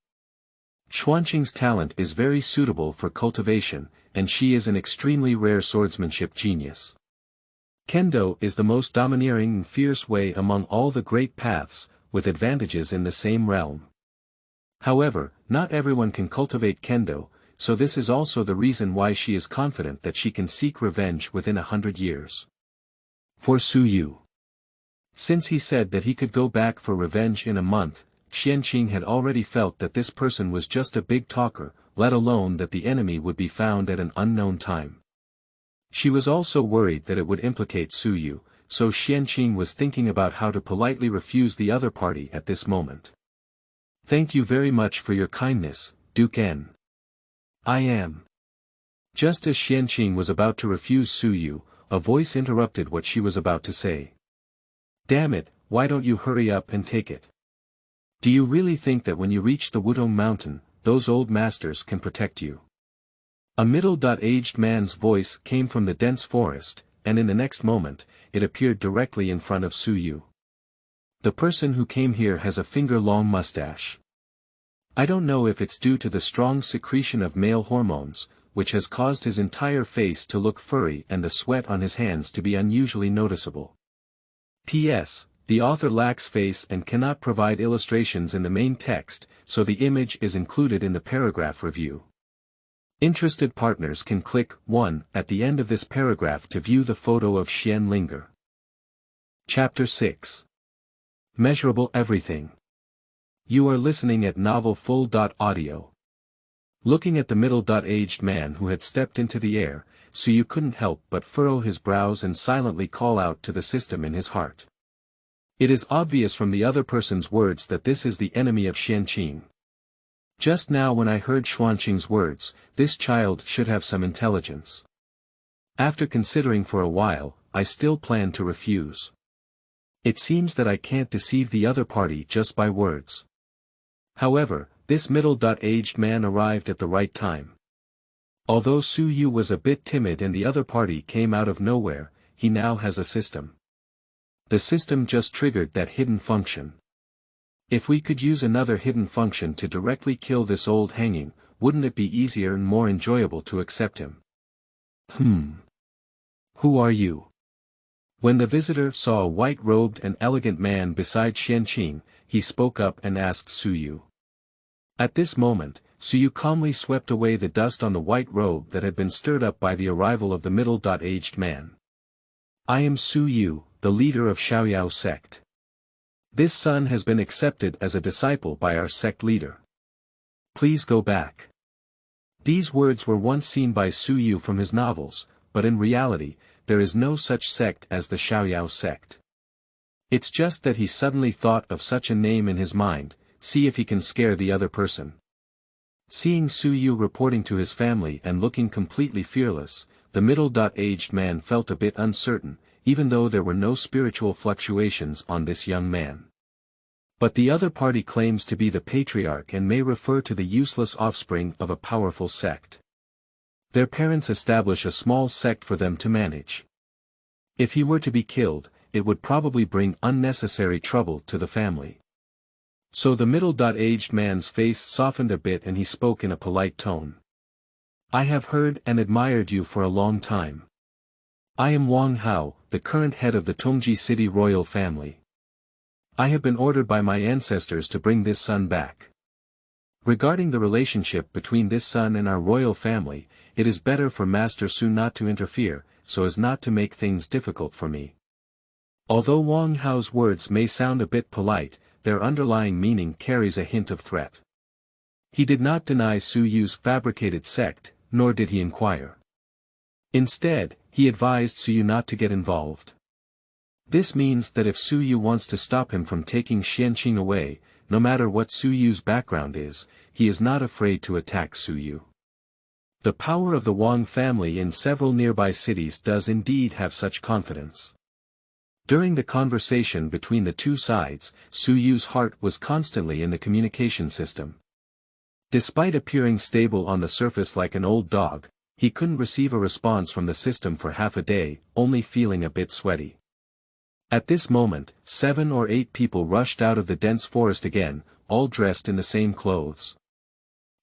Xuanqing's talent is very suitable for cultivation, and she is an extremely rare swordsmanship genius. Kendo is the most domineering and fierce way among all the great paths, with advantages in the same realm. However, not everyone can cultivate Kendo, so this is also the reason why she is confident that she can seek revenge within 100 years. For Su Yu. Since he said that he could go back for revenge in a month, Xianqing had already felt that this person was just a big talker, let alone that the enemy would be found at an unknown time. She was also worried that it would implicate Su Yu, so Xianqing was thinking about how to politely refuse the other party at this moment. Thank you very much for your kindness, Duke N. I am. Just as Xianqing was about to refuse Su Yu, a voice interrupted what she was about to say. Damn it, why don't you hurry up and take it? Do you really think that when you reach the Wudong Mountain, those old masters can protect you? A middle-aged man's voice came from the dense forest, and in the next moment, it appeared directly in front of Su Yu. The person who came here has a finger-long mustache. I don't know if it's due to the strong secretion of male hormones, which has caused his entire face to look furry and the sweat on his hands to be unusually noticeable. P.S. The author lacks face and cannot provide illustrations in the main text, so the image is included in the paragraph review. Interested partners can click 1 at the end of this paragraph to view the photo of Xian Linger. Chapter 6. Measurable Everything. You are listening at novelfull.audio. Looking at the middle-aged man who had stepped into the air, Su Yu couldn't help but furrow his brows and silently call out to the system in his heart. It is obvious from the other person's words that this is the enemy of Xianqing. Just now when I heard Xuanqing's words, this child should have some intelligence. After considering for a while, I still plan to refuse. It seems that I can't deceive the other party just by words. However, this middle-aged man arrived at the right time. Although Su Yu was a bit timid and the other party came out of nowhere, he now has a system. The system just triggered that hidden function. If we could use another hidden function to directly kill this old hanging, wouldn't it be easier and more enjoyable to accept him? Who are you? When the visitor saw a white-robed and elegant man beside Xianqing, he he spoke up and asked Suyu. At this moment, Suyu calmly swept away the dust on the white robe that had been stirred up by the arrival of the middle-aged man. I am Suyu, the leader of Xiaoyao sect. This son has been accepted as a disciple by our sect leader. Please go back. These words were once seen by Suyu from his novels, but in reality, there is no such sect as the Xiaoyao sect. It's just that he suddenly thought of such a name in his mind, see if he can scare the other person. Seeing Suyu reporting to his family and looking completely fearless, the middle-aged man felt a bit uncertain, even though there were no spiritual fluctuations on this young man. But the other party claims to be the patriarch and may refer to the useless offspring of a powerful sect. Their parents establish a small sect for them to manage. If he were to be killed, it would probably bring unnecessary trouble to the family. So the middle-aged man's face softened a bit and he spoke in a polite tone. I have heard and admired you for a long time. I am Wang Hao, the current head of the Tongji City royal family. I have been ordered by my ancestors to bring this son back. Regarding the relationship between this son and our royal family, it is better for Master Su not to interfere, so as not to make things difficult for me. Although Wang Hao's words may sound a bit polite, their underlying meaning carries a hint of threat. He did not deny Suyu's fabricated sect, nor did he inquire. Instead, he advised Suyu not to get involved. This means that if Suyu wants to stop him from taking Xianqing away, no matter what Suyu's background is, he is not afraid to attack Suyu. The power of the Wang family in several nearby cities does indeed have such confidence. During the conversation between the two sides, Suyu's heart was constantly in the communication system. Despite appearing stable on the surface like an old dog, he couldn't receive a response from the system for half a day, only feeling a bit sweaty. At this moment, 7 or 8 people rushed out of the dense forest again, all dressed in the same clothes.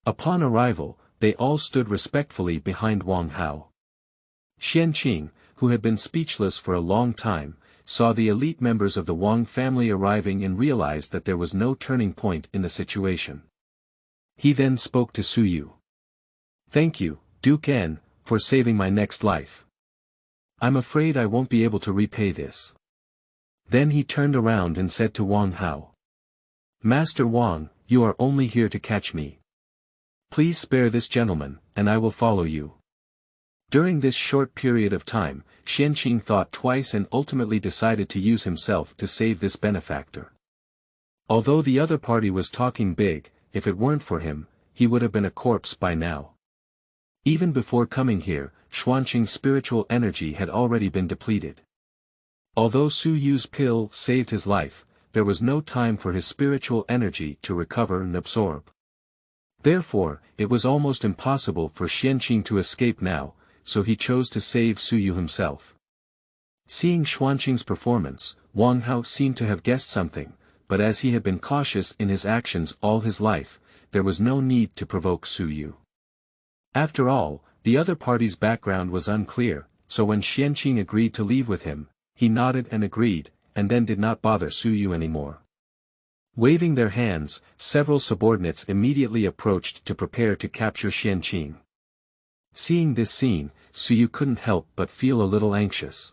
Upon arrival, they all stood respectfully behind Wang Hao. Xianqing, who had been speechless for a long time, saw the elite members of the Wang family arriving and realized that there was no turning point in the situation. He then spoke to Suyu. Thank you, Duke N, for saving my next life. I'm afraid I won't be able to repay this. Then he turned around and said to Wang Hao. Master Wang, you are only here to catch me. Please spare this gentleman, and I will follow you. During this short period of time, Xianqing thought twice and ultimately decided to use himself to save this benefactor. Although the other party was talking big, if it weren't for him, he would have been a corpse by now. Even before coming here, Xuanqing's spiritual energy had already been depleted. Although Suyu's pill saved his life, there was no time for his spiritual energy to recover and absorb. Therefore, it was almost impossible for Xianqing to escape now, so he chose to save Suyu himself. Seeing Xuanqing's performance, Wang Hao seemed to have guessed something, but as he had been cautious in his actions all his life, there was no need to provoke Suyu. After all, the other party's background was unclear, so when Xianqing agreed to leave with him, he nodded and agreed, and then did not bother Suyu anymore. Waving their hands, several subordinates immediately approached to prepare to capture Xianqing. Seeing this scene, Suyu couldn't help but feel a little anxious.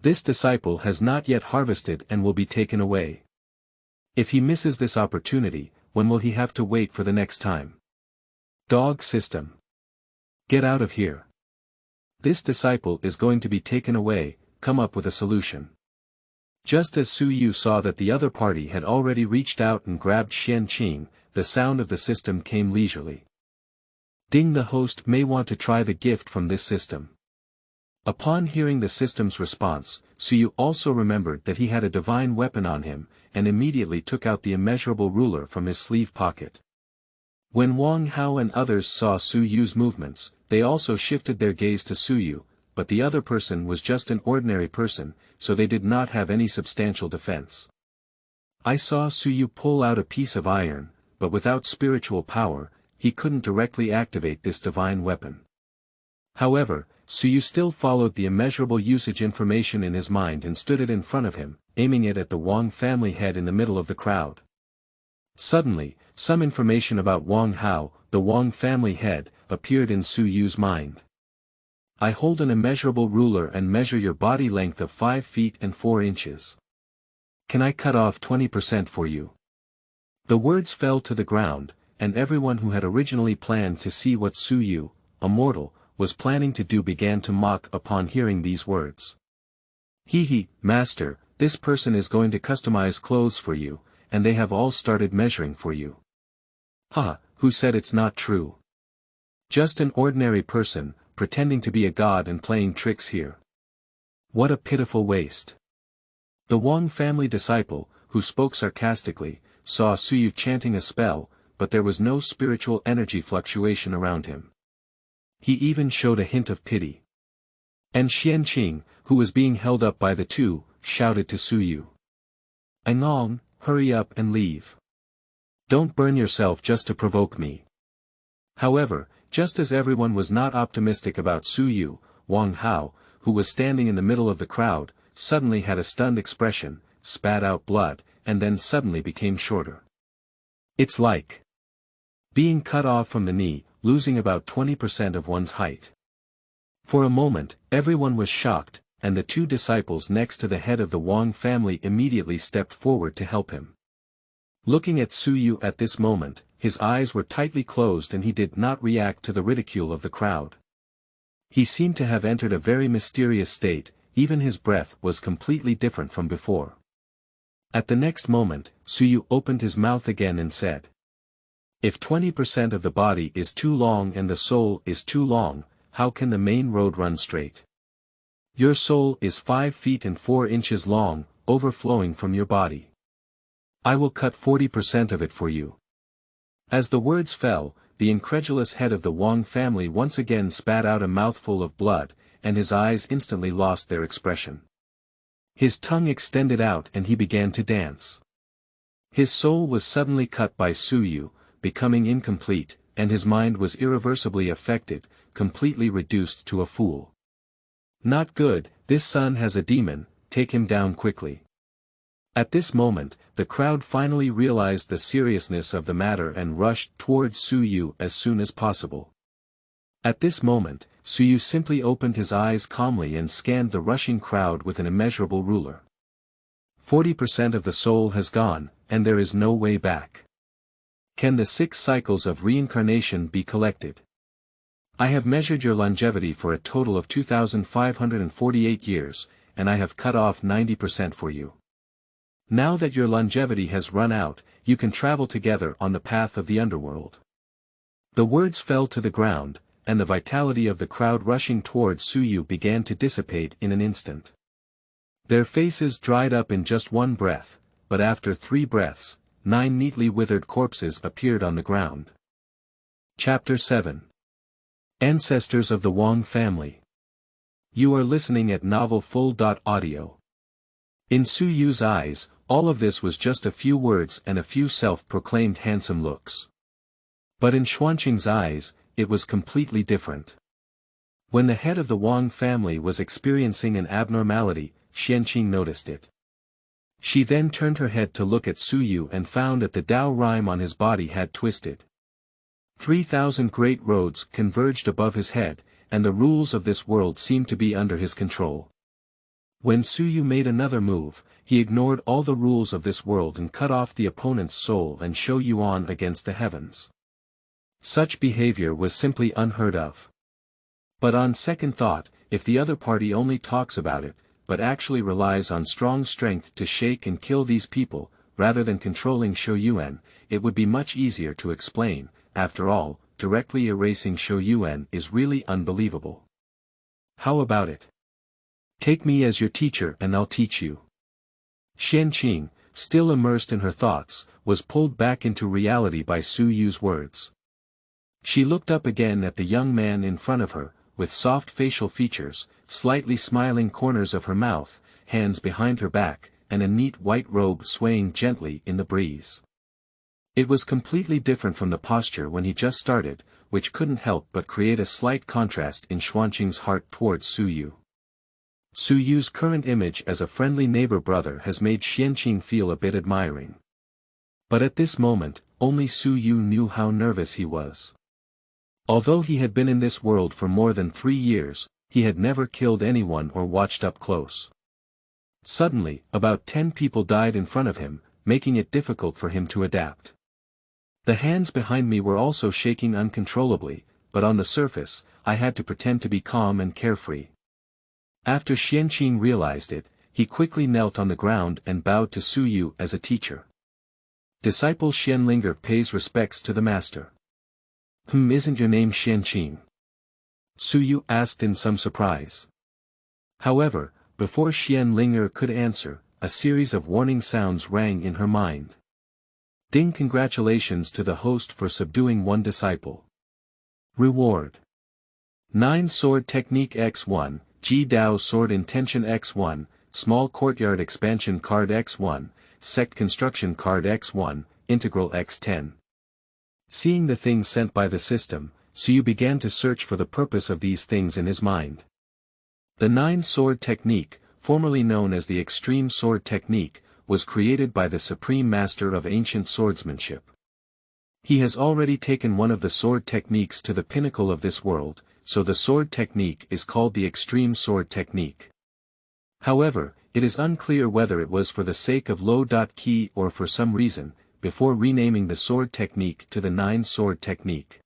This disciple has not yet harvested and will be taken away. If he misses this opportunity, when will he have to wait for the next time? Dog system. Get out of here. This disciple is going to be taken away, come up with a solution. Just as Suyu saw that the other party had already reached out and grabbed Xianqing, the sound of the system came leisurely. Ding, the host may want to try the gift from this system. Upon hearing the system's response, Suyu also remembered that he had a divine weapon on him, and immediately took out the immeasurable ruler from his sleeve pocket. When Wang Hao and others saw Suyu's movements, they also shifted their gaze to Suyu, but the other person was just an ordinary person, so they did not have any substantial defense. I saw Suyu pull out a piece of iron, but without spiritual power, he couldn't directly activate this divine weapon. However, Suyu still followed the immeasurable usage information in his mind and stood it in front of him, aiming it at the Wang family head in the middle of the crowd. Suddenly, some information about Wang Hao, the Wang family head, appeared in Su Yu's mind. I hold an immeasurable ruler and measure your body length of 5 feet and 4 inches. Can I cut off 20% for you? The words fell to the ground, and everyone who had originally planned to see what Su Yu, a mortal, was planning to do began to mock upon hearing these words. He, master, this person is going to customize clothes for you, and they have all started measuring for you. Ha, who said it's not true? Just an ordinary person, pretending to be a god and playing tricks here. What a pitiful waste. The Wang family disciple, who spoke sarcastically, saw Su Yu chanting a spell, but there was no spiritual energy fluctuation around him. He even showed a hint of pity. And Xianqing, who was being held up by the two, shouted to Su Yu. Anong, hurry up and leave. Don't burn yourself just to provoke me. However, just as everyone was not optimistic about Su Yu, Wang Hao, who was standing in the middle of the crowd, suddenly had a stunned expression, spat out blood, and then suddenly became shorter. It's like being cut off from the knee, losing about 20% of one's height. For a moment, everyone was shocked, and the two disciples next to the head of the Wang family immediately stepped forward to help him. Looking at Su Yu at this moment, his eyes were tightly closed and he did not react to the ridicule of the crowd. He seemed to have entered a very mysterious state, even his breath was completely different from before. At the next moment, Su Yu opened his mouth again and said, if 20% of the body is too long and the soul is too long, how can the main road run straight? Your soul is 5 feet and 4 inches long, overflowing from your body. I will cut 40% of it for you. As the words fell, the incredulous head of the Wang family once again spat out a mouthful of blood, and his eyes instantly lost their expression. His tongue extended out and he began to dance. His soul was suddenly cut by Su Yu, becoming incomplete, and his mind was irreversibly affected, completely reduced to a fool. Not good, this son has a demon, take him down quickly. At this moment, the crowd finally realized the seriousness of the matter and rushed towards Su Yu as soon as possible. At this moment, Su Yu simply opened his eyes calmly and scanned the rushing crowd with an immeasurable ruler. 40% of the soul has gone, and there is no way back. Can the 6 cycles of reincarnation be collected? I have measured your longevity for a total of 2,548 years, and I have cut off 90% for you. Now that your longevity has run out, you can travel together on the path of the underworld. The words fell to the ground, and the vitality of the crowd rushing towards Su Yu began to dissipate in an instant. Their faces dried up in just one breath, but after 3 breaths, 9 neatly withered corpses appeared on the ground. Chapter 7. Ancestors of the Wang family. You are listening at novelfull.audio. In Su Yu's eyes, all of this was just a few words and a few self-proclaimed handsome looks. But in Xuanqing's eyes, it was completely different. When the head of the Wang family was experiencing an abnormality, Xianqing noticed it. She then turned her head to look at Su Yu and found that the Tao rhyme on his body had twisted. 3,000 great roads converged above his head, and the rules of this world seemed to be under his control. When Su Yu made another move, he ignored all the rules of this world and cut off the opponent's soul and Xuanhuan against the heavens. Such behavior was simply unheard of. But on second thought, if the other party only talks about it, but actually relies on strong strength to shake and kill these people, rather than controlling Xuanhuan, it would be much easier to explain. After all, directly erasing Xuanhuan is really unbelievable. How about it? Take me as your teacher and I'll teach you. Xianqing, still immersed in her thoughts, was pulled back into reality by Su Yu's words. She looked up again at the young man in front of her, with soft facial features, slightly smiling corners of her mouth, hands behind her back, and a neat white robe swaying gently in the breeze. It was completely different from the posture when he just started, which couldn't help but create a slight contrast in Xuanqing's heart towards Su Yu. Su Yu's current image as a friendly neighbor brother has made Xianqing feel a bit admiring. But at this moment, only Su Yu knew how nervous he was. Although he had been in this world for more than 3 years, he had never killed anyone or watched up close. Suddenly, about 10 people died in front of him, making it difficult for him to adapt. The hands behind me were also shaking uncontrollably, but on the surface, I had to pretend to be calm and carefree. After Xianqing realized it, he quickly knelt on the ground and bowed to Su Yu as a teacher. Disciple Xianlinger pays respects to the master. Isn't your name Xianqing? Su Yu asked in some surprise. However, before Xianlinger could answer, a series of warning sounds rang in her mind. Ding! Congratulations to the host for subduing one disciple. Reward. 9 Sword Technique X1, Ji Dao Sword Intention X1, Small Courtyard Expansion Card X1, Sect Construction Card X1, Integral X10. Seeing the things sent by the system, Su Yu began to search for the purpose of these things in his mind. The 9 Sword Technique, formerly known as the Extreme Sword Technique, was created by the Supreme Master of Ancient Swordsmanship. He has already taken one of the sword techniques to the pinnacle of this world, so the sword technique is called the Extreme Sword Technique. However, it is unclear whether it was for the sake of low-key or for some reason, before renaming the sword technique to the 9 Sword Technique.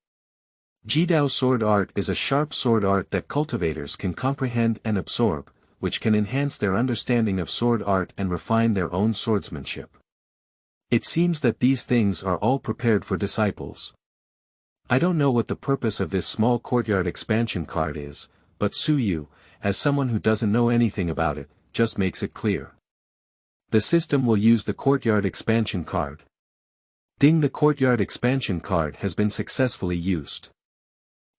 Jidao sword art is a sharp sword art that cultivators can comprehend and absorb, which can enhance their understanding of sword art and refine their own swordsmanship. It seems that these things are all prepared for disciples. I don't know what the purpose of this small courtyard expansion card is, but Su Yu, as someone who doesn't know anything about it, just makes it clear. The system will use the courtyard expansion card. Ding! The courtyard expansion card has been successfully used.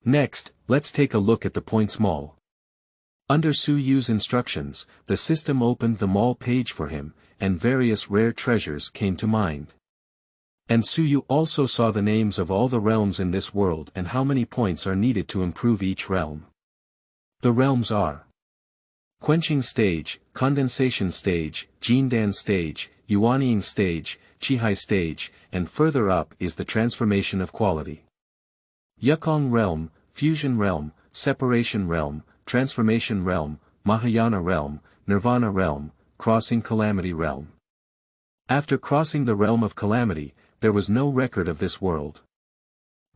Next, let's take a look at the points mall. Under Su Yu's instructions, the system opened the mall page for him, and various rare treasures came to mind. And Su Yu also saw the names of all the realms in this world and how many points are needed to improve each realm. The realms are Quenching Stage, Condensation Stage, Jindan Stage, Yuanying Stage, Qihai Stage, and further up is the Transformation of Quality. Yukong Realm, Fusion Realm, Separation Realm, Transformation Realm, Mahayana Realm, Nirvana Realm, Crossing Calamity Realm. After crossing the realm of calamity, there was no record of this world.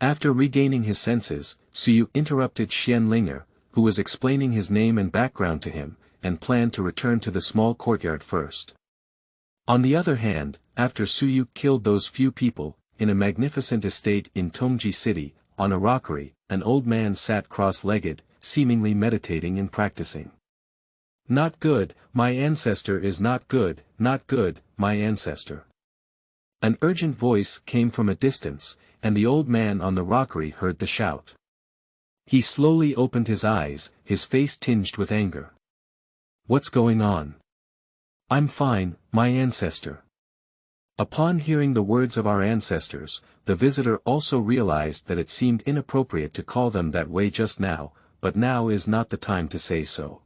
After regaining his senses, Su Yu interrupted Xianlinger, who was explaining his name and background to him, and planned to return to the small courtyard first. On the other hand, after Su Yu killed those few people, in a magnificent estate in Tongji City, on a rockery, an old man sat cross-legged, seemingly meditating and practicing. Not good, my ancestor is not good, my ancestor. An urgent voice came from a distance, and the old man on the rockery heard the shout. He slowly opened his eyes, his face tinged with anger. What's going on? I'm fine, my ancestor. Upon hearing the words of our ancestors, the visitor also realized that it seemed inappropriate to call them that way just now, but now is not the time to say so.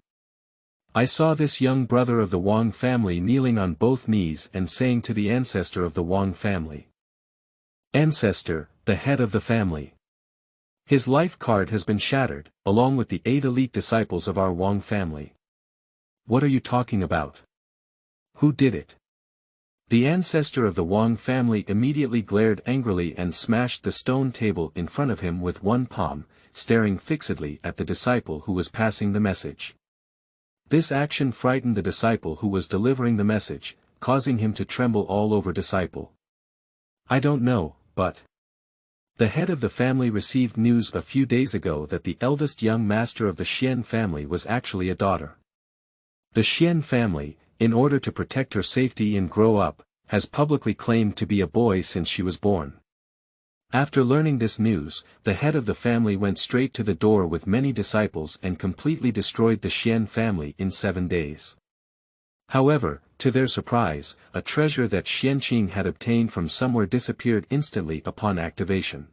I saw this young brother of the Wang family kneeling on both knees and saying to the ancestor of the Wang family. Ancestor, the head of the family. His life card has been shattered, along with the 8 elite disciples of our Wang family. What are you talking about? Who did it? The ancestor of the Wang family immediately glared angrily and smashed the stone table in front of him with one palm, staring fixedly at the disciple who was passing the message. This action frightened the disciple who was delivering the message, causing him to tremble all over. Disciple. I don't know, but... The head of the family received news a few days ago that the eldest young master of the Xian family was actually a daughter. The Xian family, in order to protect her safety and grow up, has publicly claimed to be a boy since she was born. After learning this news, the head of the family went straight to the door with many disciples and completely destroyed the Xian family in 7 days. However, to their surprise, a treasure that Xianqing had obtained from somewhere disappeared instantly upon activation.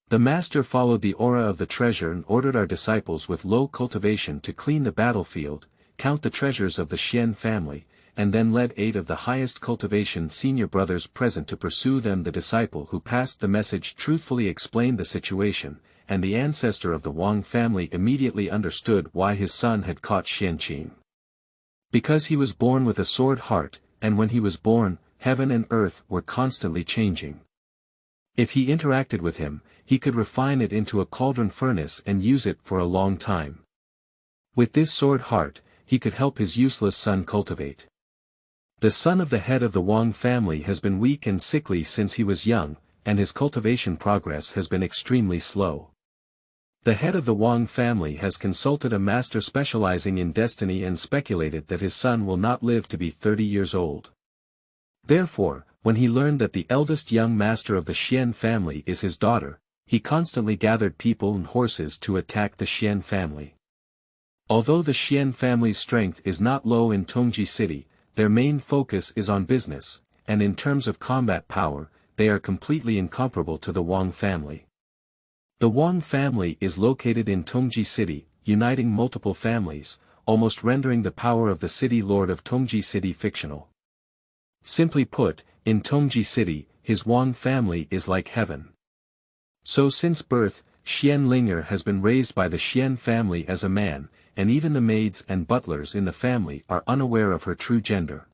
The master followed the aura of the treasure and ordered our disciples with low cultivation to clean the battlefield, count the treasures of the Xian family, and then led 8 of the highest cultivation senior brothers present to pursue them. The disciple who passed the message truthfully explained the situation, and the ancestor of the Wang family immediately understood why his son had caught Xianqing. Because he was born with a sword heart, and when he was born, heaven and earth were constantly changing. If he interacted with him, he could refine it into a cauldron furnace and use it for a long time. With this sword heart, he could help his useless son cultivate. The son of the head of the Wang family has been weak and sickly since he was young, and his cultivation progress has been extremely slow. The head of the Wang family has consulted a master specializing in destiny and speculated that his son will not live to be 30 years old. Therefore, when he learned that the eldest young master of the Xian family is his daughter, he constantly gathered people and horses to attack the Xian family. Although the Xian family's strength is not low in Tongji City, their main focus is on business, and in terms of combat power, they are completely incomparable to the Wang family. The Wang family is located in Tongji City, uniting multiple families, almost rendering the power of the city lord of Tongji City fictional. Simply put, in Tongji City, his Wang family is like heaven. So since birth, Xian Linger has been raised by the Xian family as a man, and even the maids and butlers in the family are unaware of her true gender.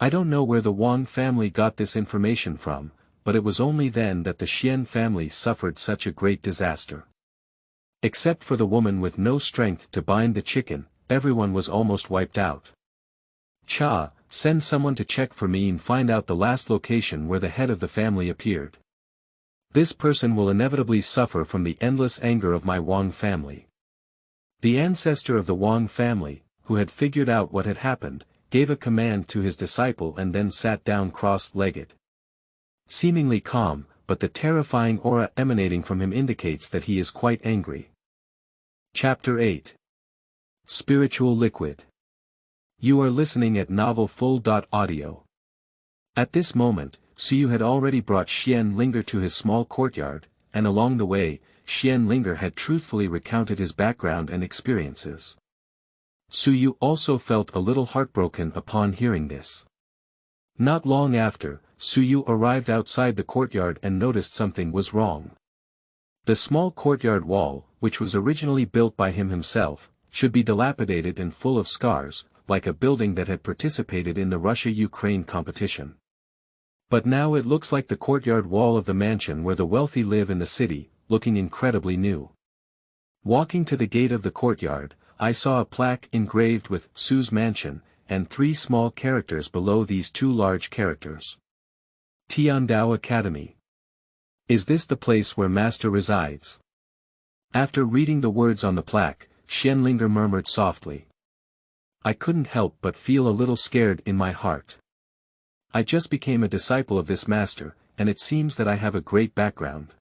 I don't know where the Wang family got this information from, but it was only then that the Xian family suffered such a great disaster. Except for the woman with no strength to bind the chicken, everyone was almost wiped out. Cha, send someone to check for me and find out the last location where the head of the family appeared. This person will inevitably suffer from the endless anger of my Wang family. The ancestor of the Wang family, who had figured out what had happened, gave a command to his disciple and then sat down cross-legged. Seemingly calm, but the terrifying aura emanating from him indicates that he is quite angry. Chapter 8. Spiritual Liquid. You are listening at novelfull.audio. At this moment, Suyu had already brought Xian Linger to his small courtyard, and along the way, Xian Linger had truthfully recounted his background and experiences. Suyu also felt a little heartbroken upon hearing this. Not long after, Suyu arrived outside the courtyard and noticed something was wrong. The small courtyard wall, which was originally built by him himself, should be dilapidated and full of scars, like a building that had participated in the Russia-Ukraine competition. But now it looks like the courtyard wall of the mansion where the wealthy live in the city, looking incredibly new. Walking to the gate of the courtyard, I saw a plaque engraved with Su's mansion, and 3 small characters below these 2 large characters. Tiandao Academy. Is this the place where Master resides? After reading the words on the plaque, Xianlinger murmured softly. I couldn't help but feel a little scared in my heart. I just became a disciple of this master, and it seems that I have a great background.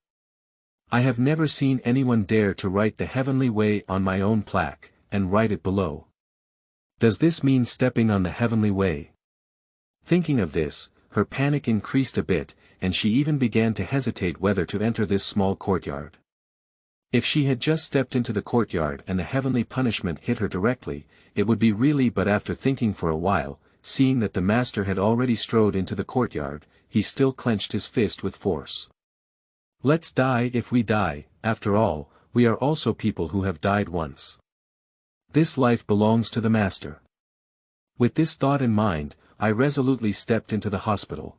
I have never seen anyone dare to write the heavenly way on my own plaque, and write it below. Does this mean stepping on the heavenly way? Thinking of this, her panic increased a bit, and she even began to hesitate whether to enter this small courtyard. If she had just stepped into the courtyard and the heavenly punishment hit her directly, it would be really, but after thinking for a while, seeing that the master had already strode into the courtyard, he still clenched his fist with force. Let's die if we die, after all, we are also people who have died once. This life belongs to the master. With this thought in mind, I resolutely stepped into the hospital.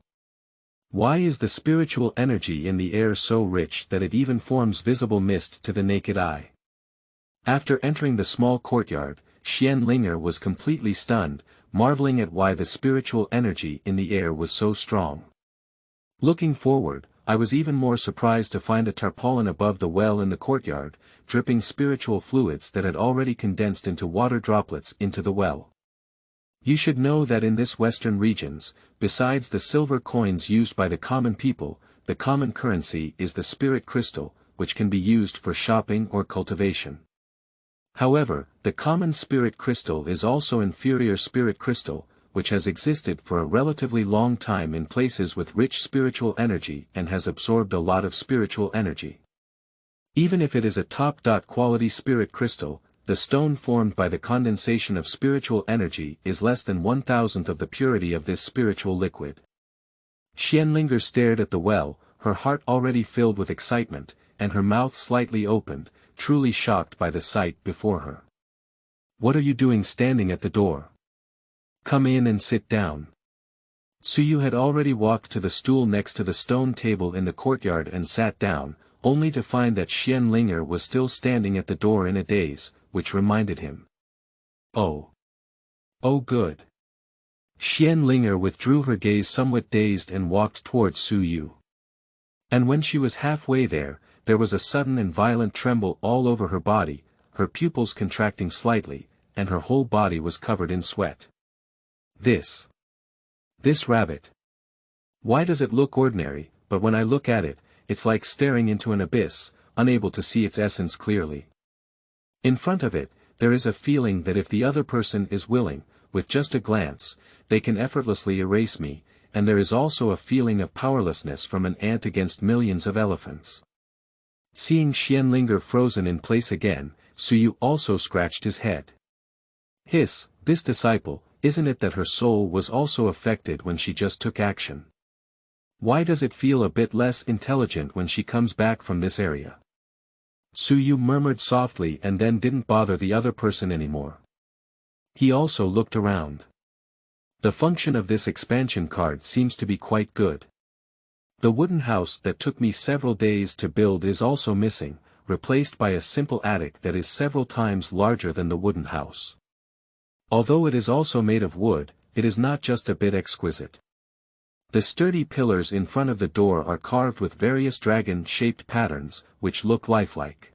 Why is the spiritual energy in the air so rich that it even forms visible mist to the naked eye? After entering the small courtyard, Xianlinger was completely stunned, marveling at why the spiritual energy in the air was so strong. Looking forward, I was even more surprised to find a tarpaulin above the well in the courtyard, dripping spiritual fluids that had already condensed into water droplets into the well. You should know that in this western regions, besides the silver coins used by the common people, the common currency is the spirit crystal, which can be used for shopping or cultivation. However, the common spirit crystal is also inferior spirit crystal, which has existed for a relatively long time in places with rich spiritual energy and has absorbed a lot of spiritual energy. Even if it is a top-quality spirit crystal, the stone formed by the condensation of spiritual energy is less than 1,000th of the purity of this spiritual liquid. Xuanhuan stared at the well, her heart already filled with excitement, and her mouth slightly opened, truly shocked by the sight before her. "What are you doing standing at the door? Come in and sit down." Suyu had already walked to the stool next to the stone table in the courtyard and sat down, only to find that Xuanhuan was still standing at the door in a daze, which reminded him. Oh. Oh good. Xuanhuan withdrew her gaze somewhat dazed and walked towards Suyu. And when she was halfway there was a sudden and violent tremble all over her body, her pupils contracting slightly, and her whole body was covered in sweat. This rabbit. Why does it look ordinary, but when I look at it, it's like staring into an abyss, unable to see its essence clearly. In front of it, there is a feeling that if the other person is willing, with just a glance, they can effortlessly erase me, and there is also a feeling of powerlessness from an ant against millions of elephants. Seeing Xuanhuan frozen in place again, Suyu also scratched his head. This disciple, isn't it that her soul was also affected when she just took action? Why does it feel a bit less intelligent when she comes back from this area? Suyu murmured softly and then didn't bother the other person anymore. He also looked around. The function of this expansion card seems to be quite good. The wooden house that took me several days to build is also missing, replaced by a simple attic that is several times larger than the wooden house. Although it is also made of wood, it is not just a bit exquisite. The sturdy pillars in front of the door are carved with various dragon-shaped patterns, which look lifelike.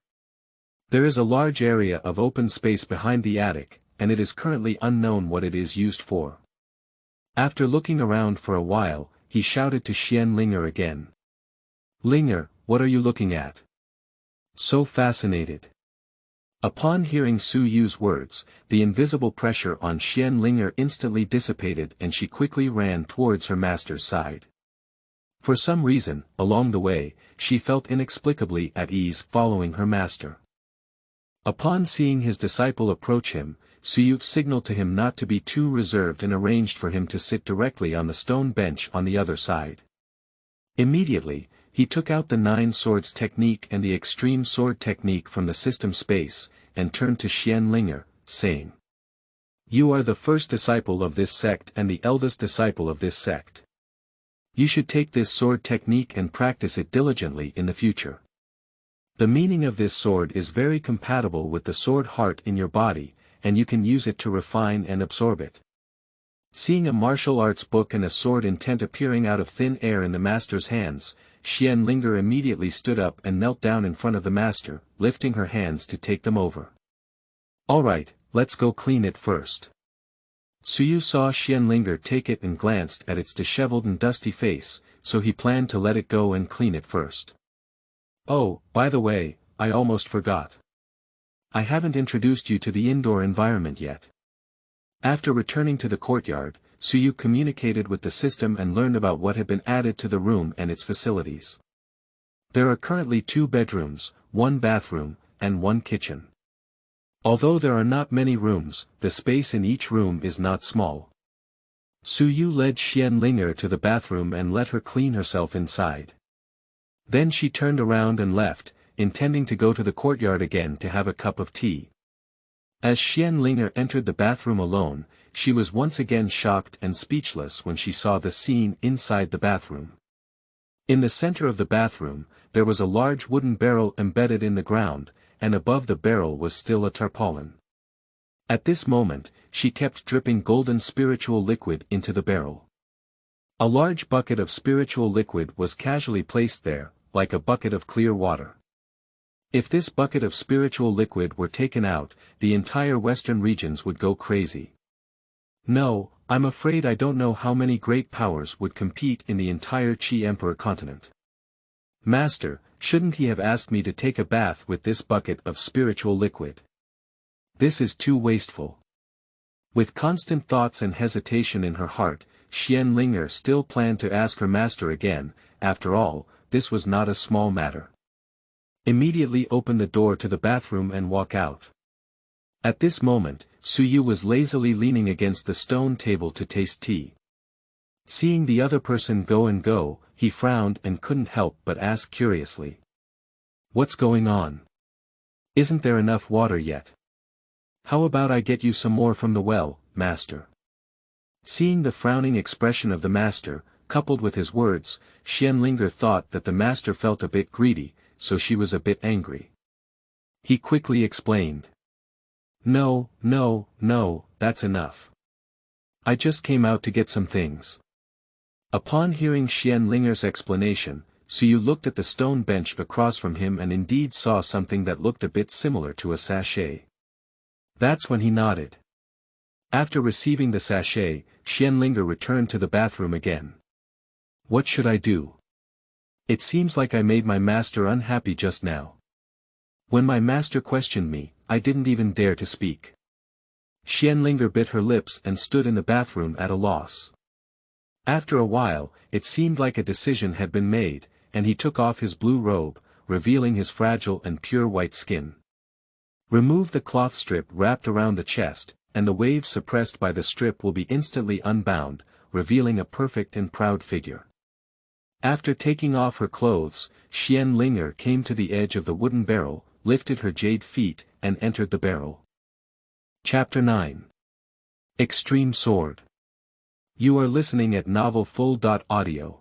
There is a large area of open space behind the attic, and it is currently unknown what it is used for. After looking around for a while, he shouted to Xuanhuan again. "Linger, what are you looking at? So fascinated." Upon hearing Suyu's words, the invisible pressure on Xuanhuan instantly dissipated and she quickly ran towards her master's side. For some reason, along the way, she felt inexplicably at ease following her master. Upon seeing his disciple approach him, Suyu signaled to him not to be too reserved and arranged for him to sit directly on the stone bench on the other side. Immediately, he took out the 9 swords technique and the extreme sword technique from the system space, and turned to Xuanhuan, saying, "You are the first disciple of this sect and the eldest disciple of this sect. You should take this sword technique and practice it diligently in the future. The meaning of this sword is very compatible with the sword heart in your body, and you can use it to refine and absorb it." Seeing a martial arts book and a sword intent appearing out of thin air in the master's hands, Xuanhuan immediately stood up and knelt down in front of the master, lifting her hands to take them over. "All right, let's go clean it first." Suyu saw Xuanhuan take it and glanced at its disheveled and dusty face, so he planned to let it go and clean it first. "Oh, by the way, I almost forgot. I haven't introduced you to the indoor environment yet." After returning to the courtyard, Suyu communicated with the system and learned about what had been added to the room and its facilities. There are currently 2 bedrooms, 1 bathroom, and 1 kitchen. Although there are not many rooms, the space in each room is not small. Suyu led Xuanhuan to the bathroom and let her clean herself inside. Then she turned around and left, intending to go to the courtyard again to have a cup of tea. As Xuanhuan entered the bathroom alone, she was once again shocked and speechless when she saw the scene inside the bathroom. In the center of the bathroom, there was a large wooden barrel embedded in the ground, and above the barrel was still a tarpaulin. At this moment, she kept dripping golden spiritual liquid into the barrel. A large bucket of spiritual liquid was casually placed there, like a bucket of clear water. If this bucket of spiritual liquid were taken out, the entire western regions would go crazy. No, I'm afraid I don't know how many great powers would compete in the entire Qi Emperor continent. Master, shouldn't he have asked me to take a bath with this bucket of spiritual liquid? This is too wasteful. With constant thoughts and hesitation in her heart, Xuanhuan still planned to ask her master again. After all, this was not a small matter. Immediately open the door to the bathroom and walk out. At this moment, Suyu was lazily leaning against the stone table to taste tea. Seeing the other person go and go, he frowned and couldn't help but ask curiously. What's going on? Isn't there enough water yet? How about I get you some more from the well, master? Seeing the frowning expression of the master, coupled with his words, Xianlinger thought that the master felt a bit greedy, so she was a bit angry. He quickly explained. No, that's enough. I just came out to get some things. Upon hearing Xianlinger's explanation, Suyu looked at the stone bench across from him and indeed saw something that looked a bit similar to a sachet. That's when he nodded. After receiving the sachet, Xianlinger returned to the bathroom again. What should I do? It seems like I made my master unhappy just now. When my master questioned me, I didn't even dare to speak. Xianlinger bit her lips and stood in the bathroom at a loss. After a while, it seemed like a decision had been made, and he took off his blue robe, revealing his fragile and pure white skin. Remove the cloth strip wrapped around the chest, and the waves suppressed by the strip will be instantly unbound, revealing a perfect and proud figure. After taking off her clothes, Xianlinger came to the edge of the wooden barrel, lifted her jade feet, and entered the barrel. Chapter 9. Extreme Sword. You are listening at novelfull.audio.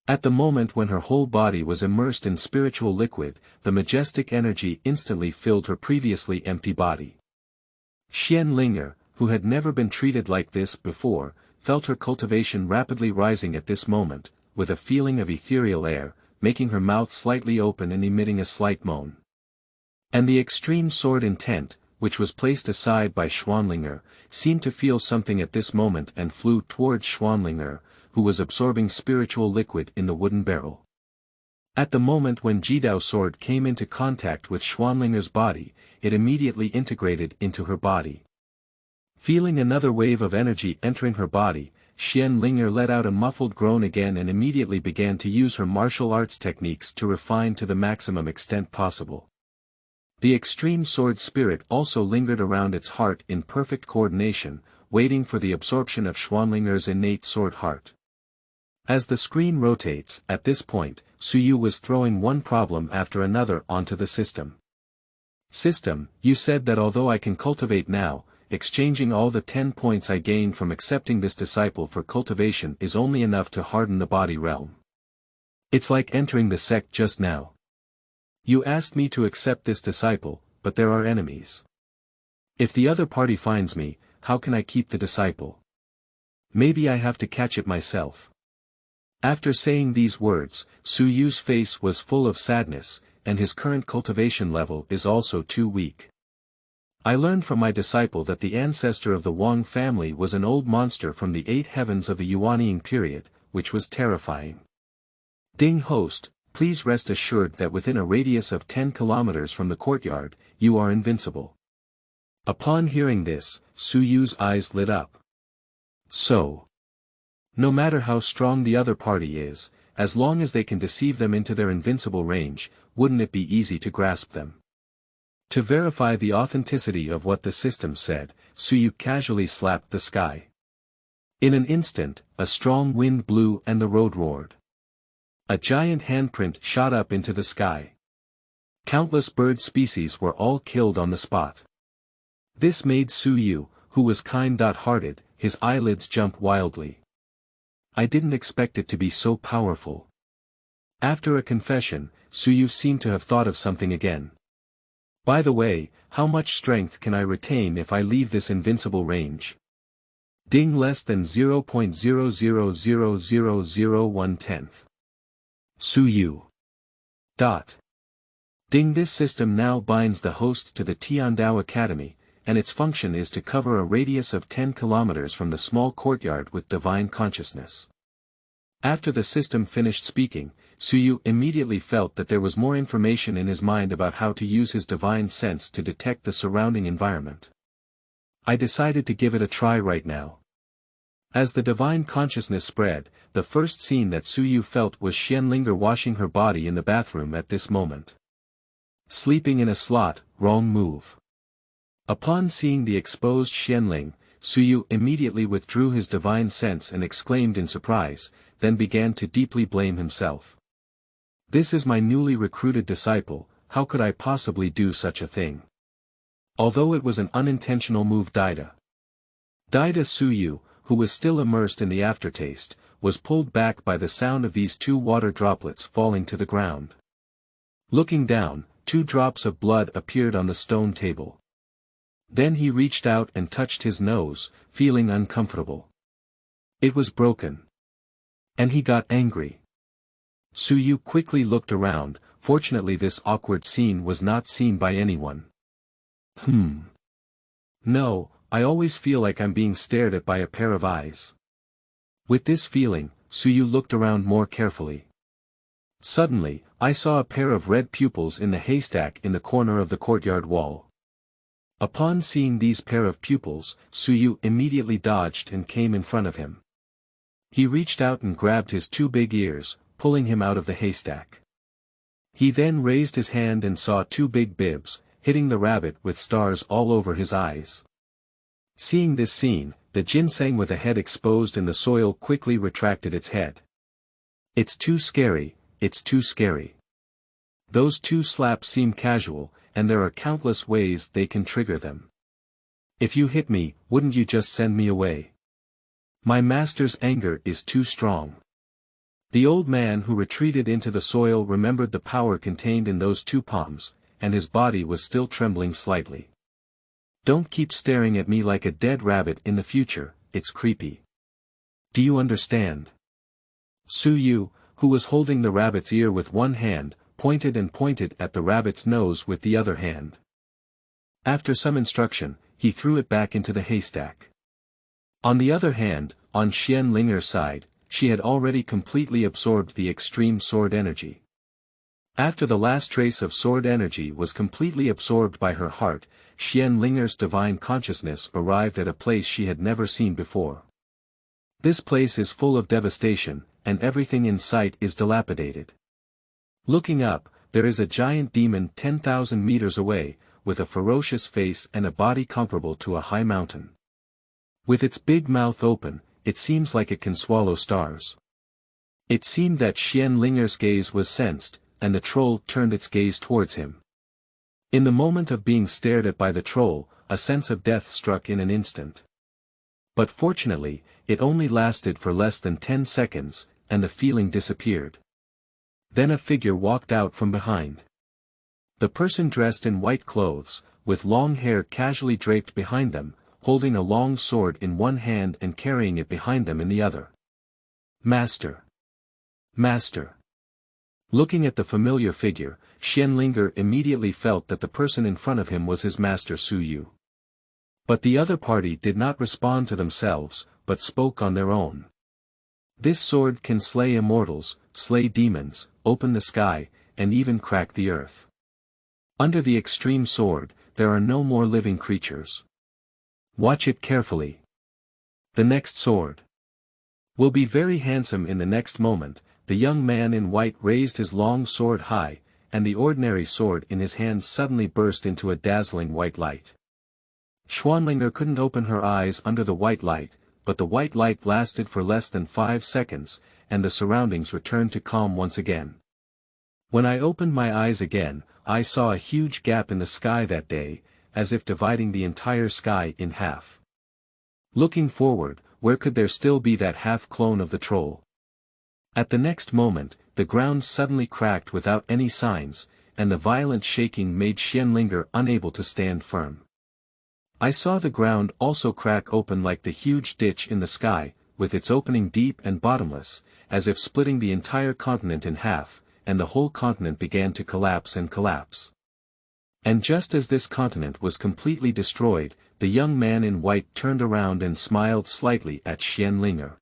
At the moment when her whole body was immersed in spiritual liquid, the majestic energy instantly filled her previously empty body. Xianlinger, who had never been treated like this before, felt her cultivation rapidly rising at this moment, with a feeling of ethereal air, making her mouth slightly open and emitting a slight moan. And the extreme sword intent, which was placed aside by Xianlinger, seemed to feel something at this moment and flew towards Xianlinger, who was absorbing spiritual liquid in the wooden barrel. At the moment when Jidao sword came into contact with Xianlinger's body, it immediately integrated into her body. Feeling another wave of energy entering her body, Xianlinger let out a muffled groan again and immediately began to use her martial arts techniques to refine to the maximum extent possible. The extreme sword spirit also lingered around its heart in perfect coordination, waiting for the absorption of Xianlinger's innate sword heart. As the screen rotates, at this point, Suyu was throwing one problem after another onto the system. System, you said that although I can cultivate now, exchanging all the 10 points I gained from accepting this disciple for cultivation is only enough to harden the body realm. It's like entering the sect just now. You asked me to accept this disciple, but there are enemies. If the other party finds me, how can I keep the disciple? Maybe I have to catch it myself. After saying these words, Suyu's face was full of sadness, and his current cultivation level is also too weak. I learned from my disciple that the ancestor of the Wang family was an old monster from the 8 heavens of the Yuanying period, which was terrifying. Ding host, please rest assured that within a radius of 10 kilometers from the courtyard, you are invincible. Upon hearing this, Suyu's eyes lit up. So, no matter how strong the other party is, as long as they can deceive them into their invincible range, wouldn't it be easy to grasp them? To verify the authenticity of what the system said, Suyu casually slapped the sky. In an instant, a strong wind blew and the road roared. A giant handprint shot up into the sky. Countless bird species were all killed on the spot. This made Suyu, who was kind-hearted, his eyelids jump wildly. I didn't expect it to be so powerful. After a confession, Suyu seemed to have thought of something again. By the way, how much strength can I retain if I leave this invincible range? Ding less than 0.000001/10. Suyu. Ding. This system now binds the host to the Tiandao Academy, and its function is to cover a radius of 10 kilometers from the small courtyard with divine consciousness. After the system finished speaking, Suyu immediately felt that there was more information in his mind about how to use his divine sense to detect the surrounding environment. I decided to give it a try right now. As the divine consciousness spread, the first scene that Suyu felt was Xianlinger washing her body in the bathroom at this moment. Sleeping in a slot, wrong move. Upon seeing the exposed Xianling, Suyu immediately withdrew his divine sense and exclaimed in surprise, then began to deeply blame himself. This is my newly recruited disciple, how could I possibly do such a thing? Although it was an unintentional move, Daida Suyu, who was still immersed in the aftertaste, was pulled back by the sound of these 2 water droplets falling to the ground. Looking down, 2 drops of blood appeared on the stone table. Then he reached out and touched his nose, feeling uncomfortable. It was broken. And he got angry. Suyu quickly looked around. Fortunately this awkward scene was not seen by anyone. No, I always feel like I'm being stared at by a pair of eyes. With this feeling, Suyu looked around more carefully. Suddenly, I saw a pair of red pupils in the haystack in the corner of the courtyard wall. Upon seeing these pair of pupils, Suyu immediately dodged and came in front of him. He reached out and grabbed his 2 big ears, pulling him out of the haystack. He then raised his hand and saw 2 big bibs, hitting the rabbit with stars all over his eyes. Seeing this scene, the ginseng with a head exposed in the soil quickly retracted its head. It's too scary, it's too scary. Those 2 slaps seem casual, and there are countless ways they can trigger them. If you hit me, wouldn't you just send me away? My master's anger is too strong. The old man who retreated into the soil remembered the power contained in those 2 palms, and his body was still trembling slightly. Don't keep staring at me like a dead rabbit in the future, it's creepy. Do you understand? Suyu, who was holding the rabbit's ear with one hand, pointed at the rabbit's nose with the other hand. After some instruction, he threw it back into the haystack. On the other hand, on Xianlinger's side, she had already completely absorbed the extreme sword energy. After the last trace of sword energy was completely absorbed by her heart, Xianlinger's divine consciousness arrived at a place she had never seen before. This place is full of devastation, and everything in sight is dilapidated. Looking up, there is a giant demon 10,000 meters away, with a ferocious face and a body comparable to a high mountain. With its big mouth open, it seems like it can swallow stars. It seemed that Xianlinger's gaze was sensed, and the troll turned its gaze towards him. In the moment of being stared at by the troll, a sense of death struck in an instant. But fortunately, it only lasted for less than 10 seconds, and the feeling disappeared. Then a figure walked out from behind. The person dressed in white clothes, with long hair casually draped behind them, holding a long sword in one hand and carrying it behind them in the other. Master! Master! Looking at the familiar figure, Xianlinger immediately felt that the person in front of him was his master Suyu. But the other party did not respond to themselves, but spoke on their own. This sword can slay immortals, slay demons, open the sky, and even crack the earth. Under the extreme sword, there are no more living creatures. Watch it carefully. The next sword will be very handsome. In the next moment, the young man in white raised his long sword high, and the ordinary sword in his hand suddenly burst into a dazzling white light. Xuanlinger couldn't open her eyes under the white light, but the white light lasted for less than 5 seconds, and the surroundings returned to calm once again. When I opened my eyes again, I saw a huge gap in the sky that day, as if dividing the entire sky in half. Looking forward, where could there still be that half-clone of the troll? At the next moment, the ground suddenly cracked without any signs, and the violent shaking made Xianlinger unable to stand firm. I saw the ground also crack open like the huge ditch in the sky, with its opening deep and bottomless, as if splitting the entire continent in half, and the whole continent began to collapse and collapse. And just as this continent was completely destroyed, the young man in white turned around and smiled slightly at Xianlinger.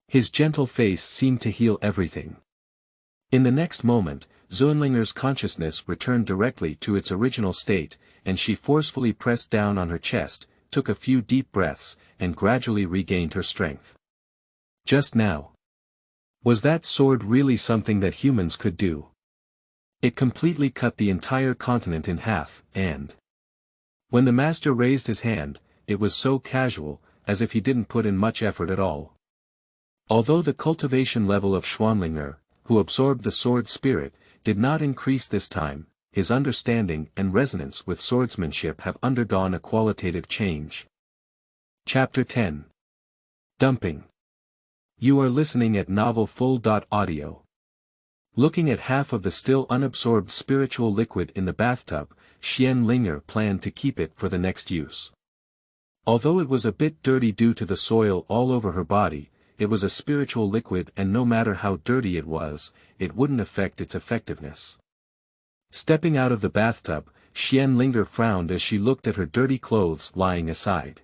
His gentle face seemed to heal everything. In the next moment, Xuanlinger's consciousness returned directly to its original state, and she forcefully pressed down on her chest, took a few deep breaths, and gradually regained her strength. Just now. Was that sword really something that humans could do? It completely cut the entire continent in half, and When the master raised his hand, it was so casual, as if he didn't put in much effort at all. Although the cultivation level of Xuanhuan, who absorbed the sword spirit, did not increase this time, his understanding and resonance with swordsmanship have undergone a qualitative change. Chapter 10. Dumping. You are listening at Novel Full.audio. Looking at half of the still unabsorbed spiritual liquid in the bathtub, Xuanhuan planned to keep it for the next use. Although it was a bit dirty due to the soil all over her body, it was a spiritual liquid and no matter how dirty it was, it wouldn't affect its effectiveness. Stepping out of the bathtub, Xuanhuan frowned as she looked at her dirty clothes lying aside.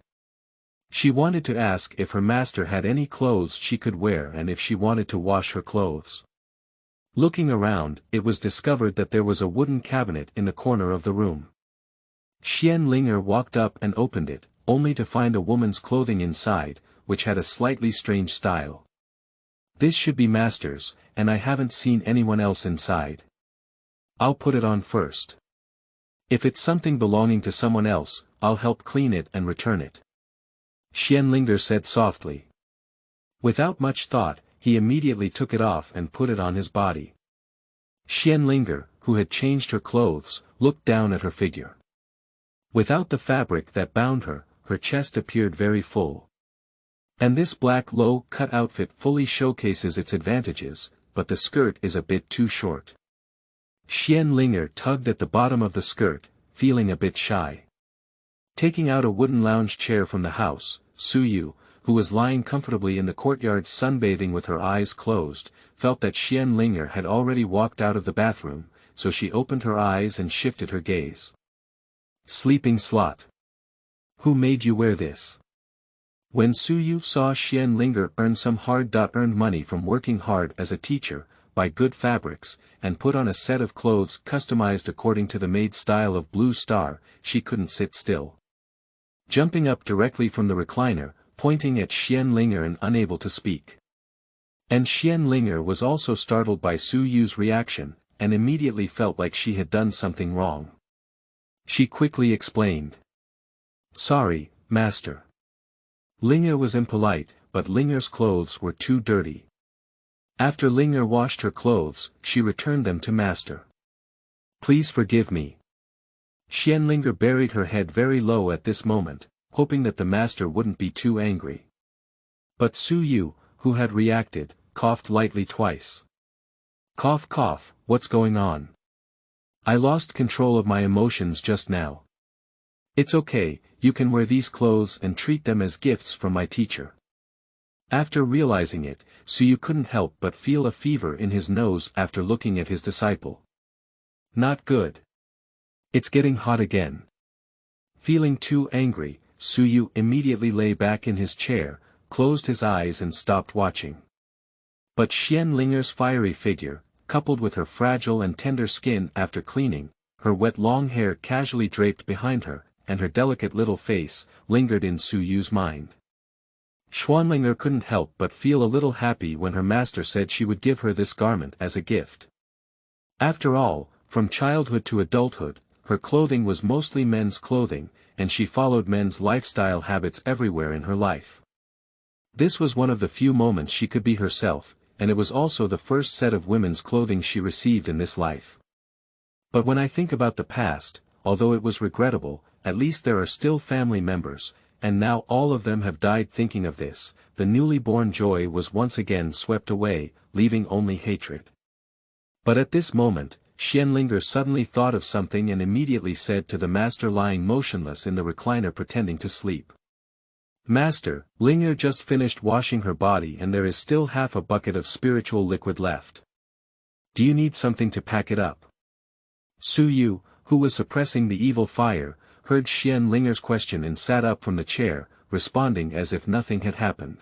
She wanted to ask if her master had any clothes she could wear and if she wanted to wash her clothes. Looking around, it was discovered that there was a wooden cabinet in the corner of the room. Xuanhuan walked up and opened it, only to find a woman's clothing inside, which had a slightly strange style. This should be master's, and I haven't seen anyone else inside. I'll put it on first. If it's something belonging to someone else, I'll help clean it and return it. Xuanhuan said softly. Without much thought, he immediately took it off and put it on his body. Xuanhuan, who had changed her clothes, looked down at her figure. Without the fabric that bound her, her chest appeared very full. And this black low-cut outfit fully showcases its advantages, but the skirt is a bit too short. Xuanhuan tugged at the bottom of the skirt, feeling a bit shy. Taking out a wooden lounge chair from the house, Suyu, who was lying comfortably in the courtyard sunbathing with her eyes closed, felt that Xuanhuan had already walked out of the bathroom, so she opened her eyes and shifted her gaze. Sleeping slut. Who made you wear this? When Suyu saw Xuanhuan earn some hard-earned money from working hard as a teacher, buy good fabrics, and put on a set of clothes customized according to the maid style of Blue Star, she couldn't sit still. Jumping up directly from the recliner, pointing at Xuanhuan and unable to speak. And Xuanhuan was also startled by Suyu's reaction, and immediately felt like she had done something wrong. She quickly explained. Sorry, master. Linga was impolite, but Linga's clothes were too dirty. After Linga washed her clothes, she returned them to master. Please forgive me. Xuanhuan buried her head very low at this moment, hoping that the master wouldn't be too angry. But Suyu, who had reacted, coughed lightly twice. Cough cough, what's going on? I lost control of my emotions just now. It's okay, you can wear these clothes and treat them as gifts from my teacher. After realizing it, Suyu couldn't help but feel a fever in his nose after looking at his disciple. Not good. It's getting hot again. Feeling too angry, Suyu immediately lay back in his chair, closed his eyes and stopped watching. But Xuanhuan's fiery figure, coupled with her fragile and tender skin after cleaning, her wet long hair casually draped behind her, and her delicate little face, lingered in Suyu's mind. Xuanhuan couldn't help but feel a little happy when her master said she would give her this garment as a gift. After all, from childhood to adulthood, her clothing was mostly men's clothing, and she followed men's lifestyle habits everywhere in her life. This was one of the few moments she could be herself, and it was also the first set of women's clothing she received in this life. But when I think about the past, although it was regrettable, at least there are still family members, and now all of them have died thinking of this, the newly born joy was once again swept away, leaving only hatred. But at this moment, Xuanhuan suddenly thought of something and immediately said to the master lying motionless in the recliner pretending to sleep. Master, Linga just finished washing her body and there is still half a bucket of spiritual liquid left. Do you need something to pack it up? Suyu, who was suppressing the evil fire, heard Xuanhuan's question and sat up from the chair, responding as if nothing had happened.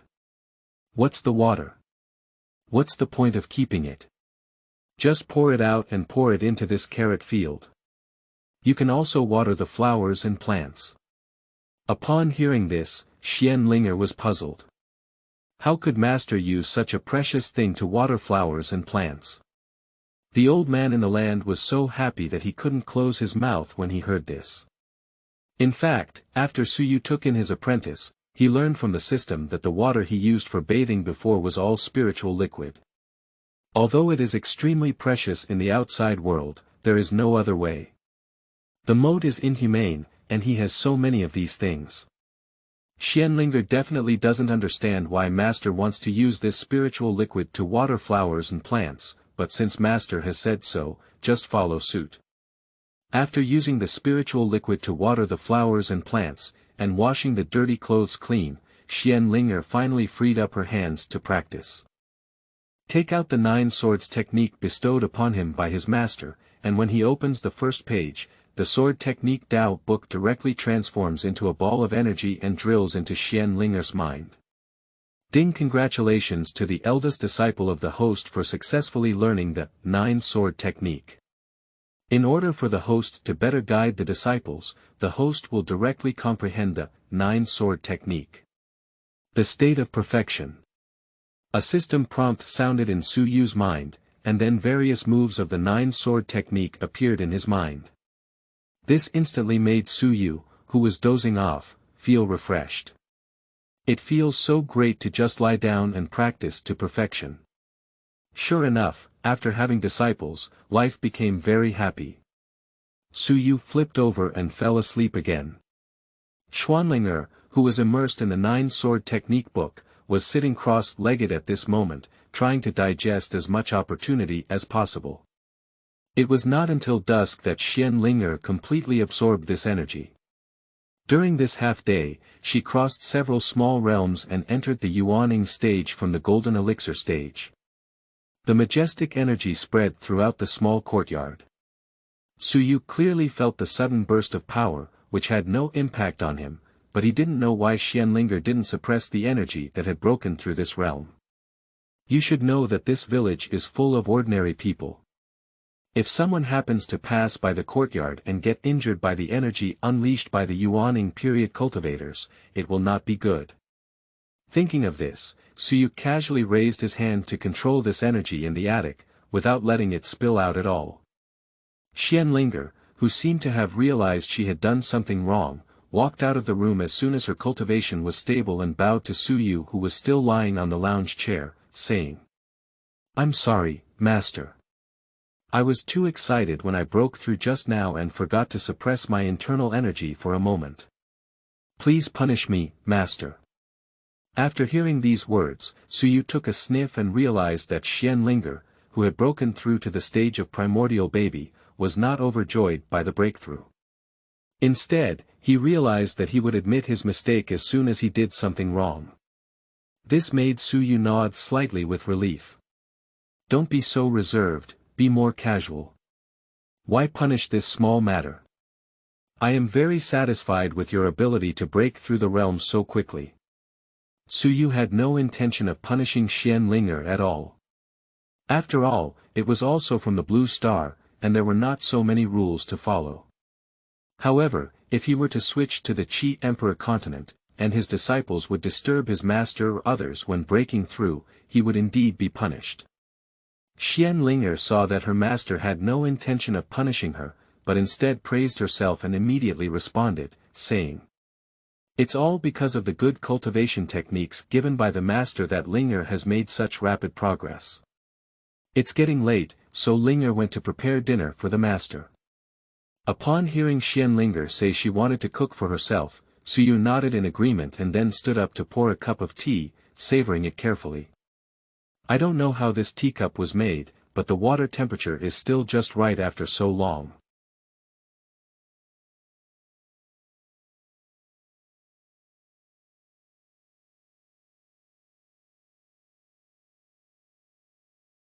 What's the water? What's the point of keeping it? Just pour it out and pour it into this carrot field. You can also water the flowers and plants. Upon hearing this, Xuanhuan was puzzled. How could master use such a precious thing to water flowers and plants? The old man in the land was so happy that he couldn't close his mouth when he heard this. In fact, after Su Yu took in his apprentice, he learned from the system that the water he used for bathing before was all spiritual liquid. Although it is extremely precious in the outside world, there is no other way. The mode is inhumane, and he has so many of these things. Xianlinger definitely doesn't understand why Master wants to use this spiritual liquid to water flowers and plants, but since Master has said so, just follow suit. After using the spiritual liquid to water the flowers and plants, and washing the dirty clothes clean, Xianlinger finally freed up her hands to practice. Take out the 9 swords technique bestowed upon him by his master, and when he opens the first page, the sword technique Tao book directly transforms into a ball of energy and drills into Xianlinger's mind. Ding! Congratulations to the eldest disciple of the host for successfully learning the 9 sword technique. In order for the host to better guide the disciples, the host will directly comprehend the 9 sword technique. The state of perfection. A system prompt sounded in Su Yu's mind, and then various moves of the 9 sword technique appeared in his mind. This instantly made Su Yu, who was dozing off, feel refreshed. It feels so great to just lie down and practice to perfection. Sure enough, after having disciples, life became very happy. Su Yu flipped over and fell asleep again. Xuanlinger, who was immersed in the 9 sword technique book, was sitting cross-legged at this moment, trying to digest as much opportunity as possible. It was not until dusk that Xianlinger completely absorbed this energy. During this half-day, she crossed several small realms and entered the Yuaning stage from the Golden Elixir stage. The majestic energy spread throughout the small courtyard. Su Yu clearly felt the sudden burst of power, which had no impact on him, but he didn't know why Xianlinger didn't suppress the energy that had broken through this realm. You should know that this village is full of ordinary people. If someone happens to pass by the courtyard and get injured by the energy unleashed by the Yuaning period cultivators, it will not be good. Thinking of this, Su Yu casually raised his hand to control this energy in the attic, without letting it spill out at all. Xianlinger, who seemed to have realized she had done something wrong, walked out of the room as soon as her cultivation was stable and bowed to Su Yu, who was still lying on the lounge chair, saying, "I'm sorry, Master. I was too excited when I broke through just now and forgot to suppress my internal energy for a moment. Please punish me, Master." After hearing these words, Su Yu took a sniff and realized that Xianlinger, who had broken through to the stage of primordial baby, was not overjoyed by the breakthrough. Instead, he realized that he would admit his mistake as soon as he did something wrong. This made Su Yu nod slightly with relief. Don't be so reserved, be more casual. Why punish this small matter? I am very satisfied with your ability to break through the realms so quickly. Su Yu had no intention of punishing Xianlinger at all. After all, it was also from the Blue Star, and there were not so many rules to follow. However, if he were to switch to the Qi Emperor continent, and his disciples would disturb his master or others when breaking through, he would indeed be punished. Xianlinger saw that her master had no intention of punishing her, but instead praised herself and immediately responded, saying, "It's all because of the good cultivation techniques given by the master that Linger has made such rapid progress." It's getting late, so Linger went to prepare dinner for the master. Upon hearing Xianlinger say she wanted to cook for herself, Su Yu nodded in agreement and then stood up to pour a cup of tea, savoring it carefully. I don't know how this teacup was made, but the water temperature is still just right after so long.